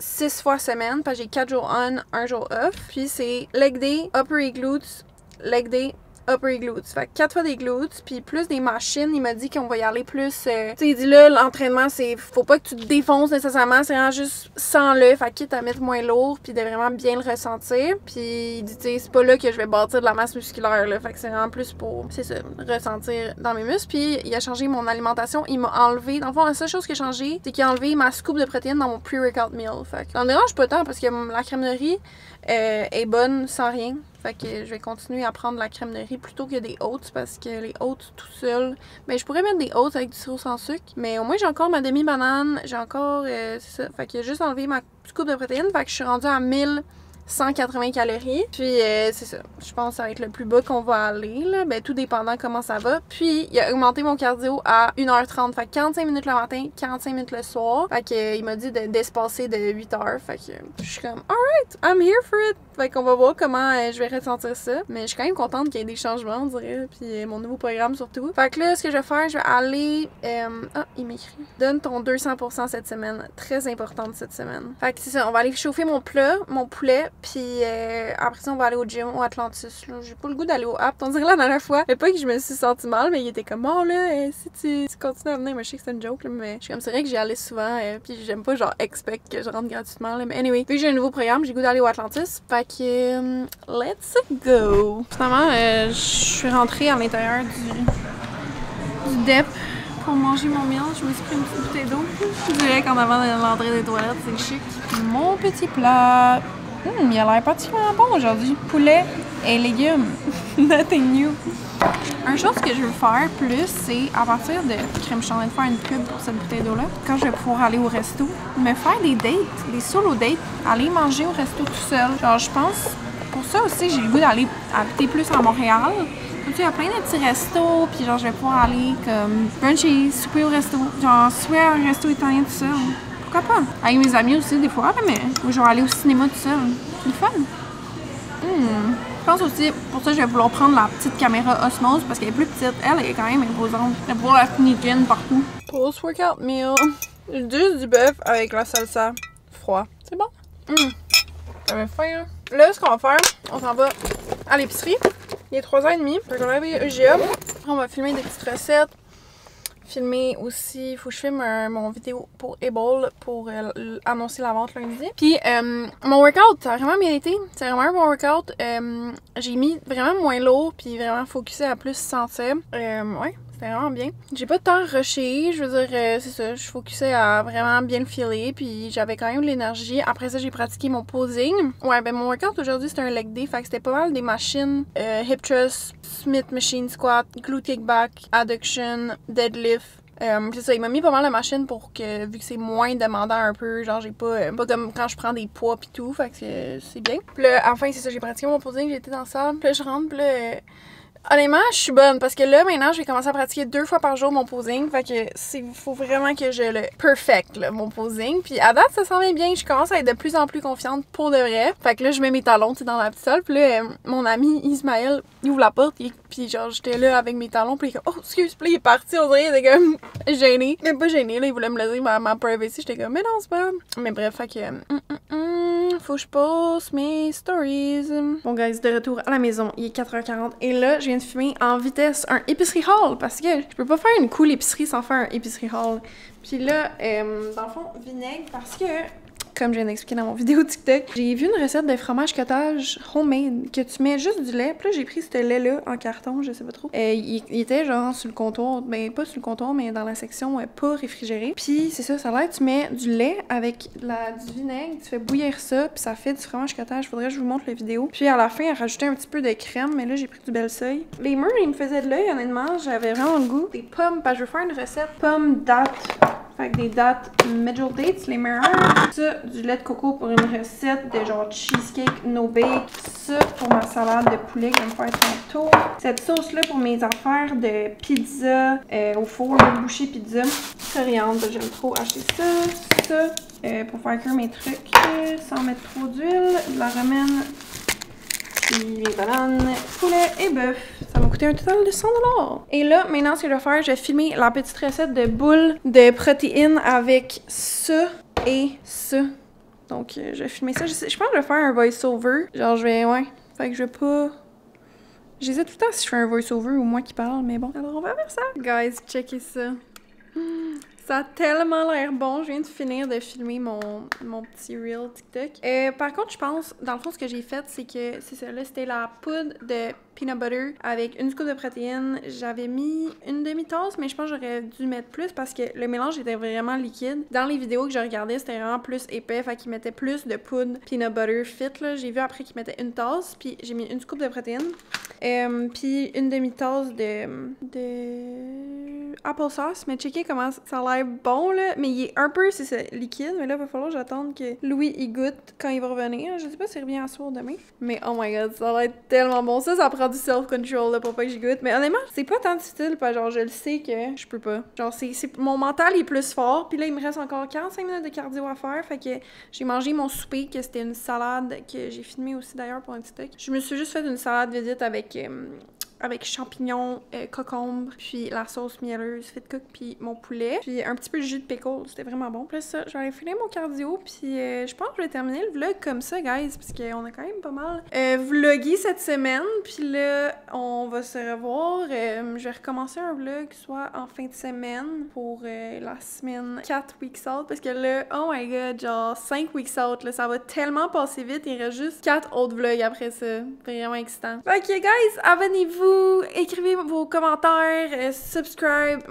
6 fois semaine. Parce que j'ai 4 jours on, 1 jour off. Puis, c'est leg day, upper glutes, leg day, upper glutes. Fait que 4 fois des glutes, puis plus des machines. Il m'a dit qu'on va y aller plus... tu sais, il dit là, l'entraînement, c'est... Faut pas que tu te défonces nécessairement, c'est vraiment juste sans-le. Fait que quitte à mettre moins lourd, puis de vraiment bien le ressentir. Puis il dit, tu sais, c'est pas là que je vais bâtir de la masse musculaire, là. Fait que c'est vraiment plus pour, c'est ça, ressentir dans mes muscles. Puis il a changé mon alimentation. Il m'a enlevé... Dans le fond, la seule chose qui a changé, c'est qu'il a enlevé ma scoop de protéines dans mon pre-workout meal. Fait que ça me dérange pas tant, parce que la crème de riz est bonne sans rien. Fait que je vais continuer à prendre la crème de riz plutôt que des oats parce que les oats tout seul, ben je pourrais mettre des oats avec du sirop sans sucre, mais au moins j'ai encore ma demi-banane, j'ai encore, c'est ça, fait que j'ai juste enlevé ma scoop de protéines, fait que je suis rendue à 1180 calories, puis c'est ça, je pense que ça va être le plus bas qu'on va aller, là, ben tout dépendant comment ça va, puis il a augmenté mon cardio à 1h30, fait que 45 minutes le matin, 45 minutes le soir, fait que il m'a dit d'espacer de 8h, fait que je suis comme, alright, I'm here for it, fait qu'on va voir comment je vais ressentir ça, mais je suis quand même contente qu'il y ait des changements, on dirait, puis mon nouveau programme surtout. Fait que là, ce que je vais faire, je vais aller, il m'écrit, donne ton 200% cette semaine, très importante cette semaine. Fait que c'est ça, on va aller chauffer mon poulet, puis après ça, on va aller au gym, au Atlantis. J'ai pas le goût d'aller au Apt. On dirait la dernière fois. Mais pas que je me suis sentie mal, mais il était comme, oh là, si tu continues à venir, moi je sais que c'est une joke, là, mais je suis comme, c'est vrai que j'y allais souvent, puis j'aime pas genre expect que je rentre gratuitement, là. Mais anyway, vu que j'ai un nouveau programme, j'ai le goût d'aller au Atlantis. Fait que, let's go! Finalement, je suis rentrée à l'intérieur du DEP pour manger mon meal. Je me suis pris une petite bouteille d'eau. Je dirais qu'en avant de l'entrée des toilettes, c'est chic. Mon petit plat. Il a l'air particulièrement bon aujourd'hui. Poulet et légumes. Nothing new. Un Une chose que je veux faire plus, c'est à partir de... Je suis en train de faire une pub pour cette bouteille d'eau-là. Quand je vais pouvoir aller au resto, me faire des dates, des solo dates, aller manger au resto tout seul. Genre, je pense, pour ça aussi, j'ai le goût d'aller habiter plus à Montréal. Tu sais, il y a plein de petits restos, puis genre, je vais pouvoir aller comme bruncher, souper au resto. Genre, souper à un resto italien tout seul. Pourquoi pas? Avec mes amis aussi, des fois, mais je vais aller au cinéma tout seul. C'est le fun. Je pense aussi, pour ça, je vais vouloir prendre la petite caméra Osmose parce qu'elle est plus petite. Elle est quand même imposante. Je vais pouvoir la sneak in partout. Post-workout meal. Juste du bœuf avec la salsa froid. C'est bon? J'avais faim, hein? Là, ce qu'on va faire, on s'en va à l'épicerie. Il est 3h30. Fait qu'on va aller au IGA. Après, on va filmer des petites recettes. Filmer aussi, il faut que je filme mon vidéo pour Able pour annoncer la vente lundi. Puis mon workout, ça a vraiment bien été. C'est vraiment un bon workout. J'ai mis vraiment moins lourd puis vraiment focusé à plus sentir. Ouais, c'était vraiment bien. J'ai pas de temps rushé, je veux dire, c'est ça, je focusais à vraiment bien le filer puis j'avais quand même de l'énergie. Après ça, j'ai pratiqué mon posing. Ouais, ben mon workout aujourd'hui, c'était un leg day, fait que c'était pas mal des machines, hip thrust, Smith machine squat, glute kickback, adduction, deadlift. C'est ça, il m'a mis pas mal de machines pour que, vu que c'est moins demandant un peu, genre j'ai pas comme quand je prends des poids pis tout, fait que c'est bien. Puis là, enfin, c'est ça, j'ai pratiqué mon posing, j'étais dans la salle, puis là je rentre, puis là, honnêtement, je suis bonne parce que là, maintenant, je vais commencer à pratiquer 2 fois par jour mon posing. Fait que faut vraiment que je le perfect, là, mon posing. Puis à date, ça s'en vient bien. Je commence à être de plus en plus confiante pour de vrai. Fait que là, je mets mes talons, tu sais, dans la petite salle. Puis là, mon ami Ismaël, il ouvre la porte. Puis genre, j'étais là avec mes talons. Puis il est comme, oh, excuse, puis il est parti. On dirait, il était comme gêné. Mais pas gêné, là, il voulait me laisser ma privacy. J'étais comme, mais non, c'est pas. Mais bref, fait que. Faut que je poste mes stories. Bon, guys, de retour à la maison. Il est 4h40. Et là, je viens de filmer en vitesse un épicerie haul parce que je peux pas faire une cool épicerie sans faire un épicerie haul. Puis là, dans le fond, vinaigre parce que, comme je viens d'expliquer dans mon vidéo TikTok, j'ai vu une recette de fromage cottage homemade que tu mets juste du lait. Puis là, j'ai pris ce lait-là en carton, je sais pas trop. Il était genre sur le comptoir, ben pas sur le comptoir, mais dans la section pas réfrigérée. Puis c'est ça, ça a l'air, tu mets du lait avec du vinaigre, tu fais bouillir ça, puis ça fait du fromage cottage. Faudrait que je vous montre la vidéo. Puis à la fin, elle rajoutait un petit peu de crème, mais là, j'ai pris du bel seuil. Les mûres, ils me faisaient de l'œil, honnêtement, j'avais vraiment le goût. Des pommes, parce que je veux faire une recette pommes dattes. Fait que des dates middle dates, les meilleures. Ça, du lait de coco pour une recette de genre cheesecake no bake. Ça pour ma salade de poulet que je vais me faire tantôt. Cette sauce-là pour mes affaires de pizza au four, le boucher pizza. Coriandre, j'aime trop acheter ça. Ça, pour faire cuire mes trucs sans mettre trop d'huile. De la romaine. Puis les bananes, poulet et bœuf. Ça m'a coûté un total de 100 $. Et là, maintenant, ce que je vais faire, je vais filmer la petite recette de boules de protéines avec ça et ça. Donc, je vais filmer ça. Je pense que je vais faire un voice-over. Genre, ouais. Fait que je vais pas... J'hésite tout le temps si je fais un voice-over ou moi qui parle, mais bon. Alors, on va faire ça. Guys, checkez ça. Ça a tellement l'air bon. Je viens de finir de filmer mon petit reel TikTok. Par contre, je pense, dans le fond, ce que j'ai fait, c'est que, c'est ça, là, c'était la poudre de peanut butter avec une scoop de protéines. J'avais mis une demi-tasse, mais je pense que j'aurais dû mettre plus parce que le mélange était vraiment liquide. Dans les vidéos que je regardais, c'était vraiment plus épais, fait qu'ils mettaient plus de poudre peanut butter fit, là. J'ai vu après qu'ils mettaient une tasse, puis j'ai mis une scoop de protéines. Puis une demi-tasse de applesauce, mais checkez comment ça a l'air bon, là. Mais il est un peu, c'est ça, liquide, mais là, il va falloir que j'attende que Louis y goûte quand il va revenir. Je sais pas s'il revient à soir demain, mais oh my god, ça va être tellement bon. Ça prend du self-control, là, pour pas que j'y goûte. Mais honnêtement, c'est pas tant difficile, parce que genre, je le sais que je peux pas. Genre, mon mental est plus fort, puis là, il me reste encore 45 minutes de cardio à faire, fait que j'ai mangé mon souper, que c'était une salade que j'ai filmé aussi d'ailleurs pour un TikTok. Je me suis juste fait une salade vedette avec champignons, concombre, puis la sauce mielleuse fit cook, puis mon poulet, puis un petit peu de jus de pickle, c'était vraiment bon. Puis ça, je vais aller filer mon cardio, puis je pense que je vais terminer le vlog comme ça, guys, parce qu'on a quand même pas mal vlogué cette semaine, puis là, on va se revoir. Je vais recommencer un vlog, soit en fin de semaine, pour la semaine 4 weeks out, parce que là, oh my god, genre 5 weeks out, là, ça va tellement passer vite, il reste juste 4 autres vlogs après ça. Vraiment excitant. Ok, guys, abonnez-vous! Écrivez vos commentaires, subscribe,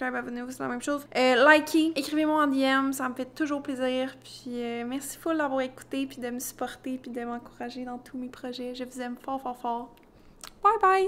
abonnez-vous, c'est la même chose. Likez, écrivez-moi en DM, ça me fait toujours plaisir. Puis merci full d'avoir écouté, puis de me supporter, puis de m'encourager dans tous mes projets. Je vous aime fort, fort, fort. Bye bye!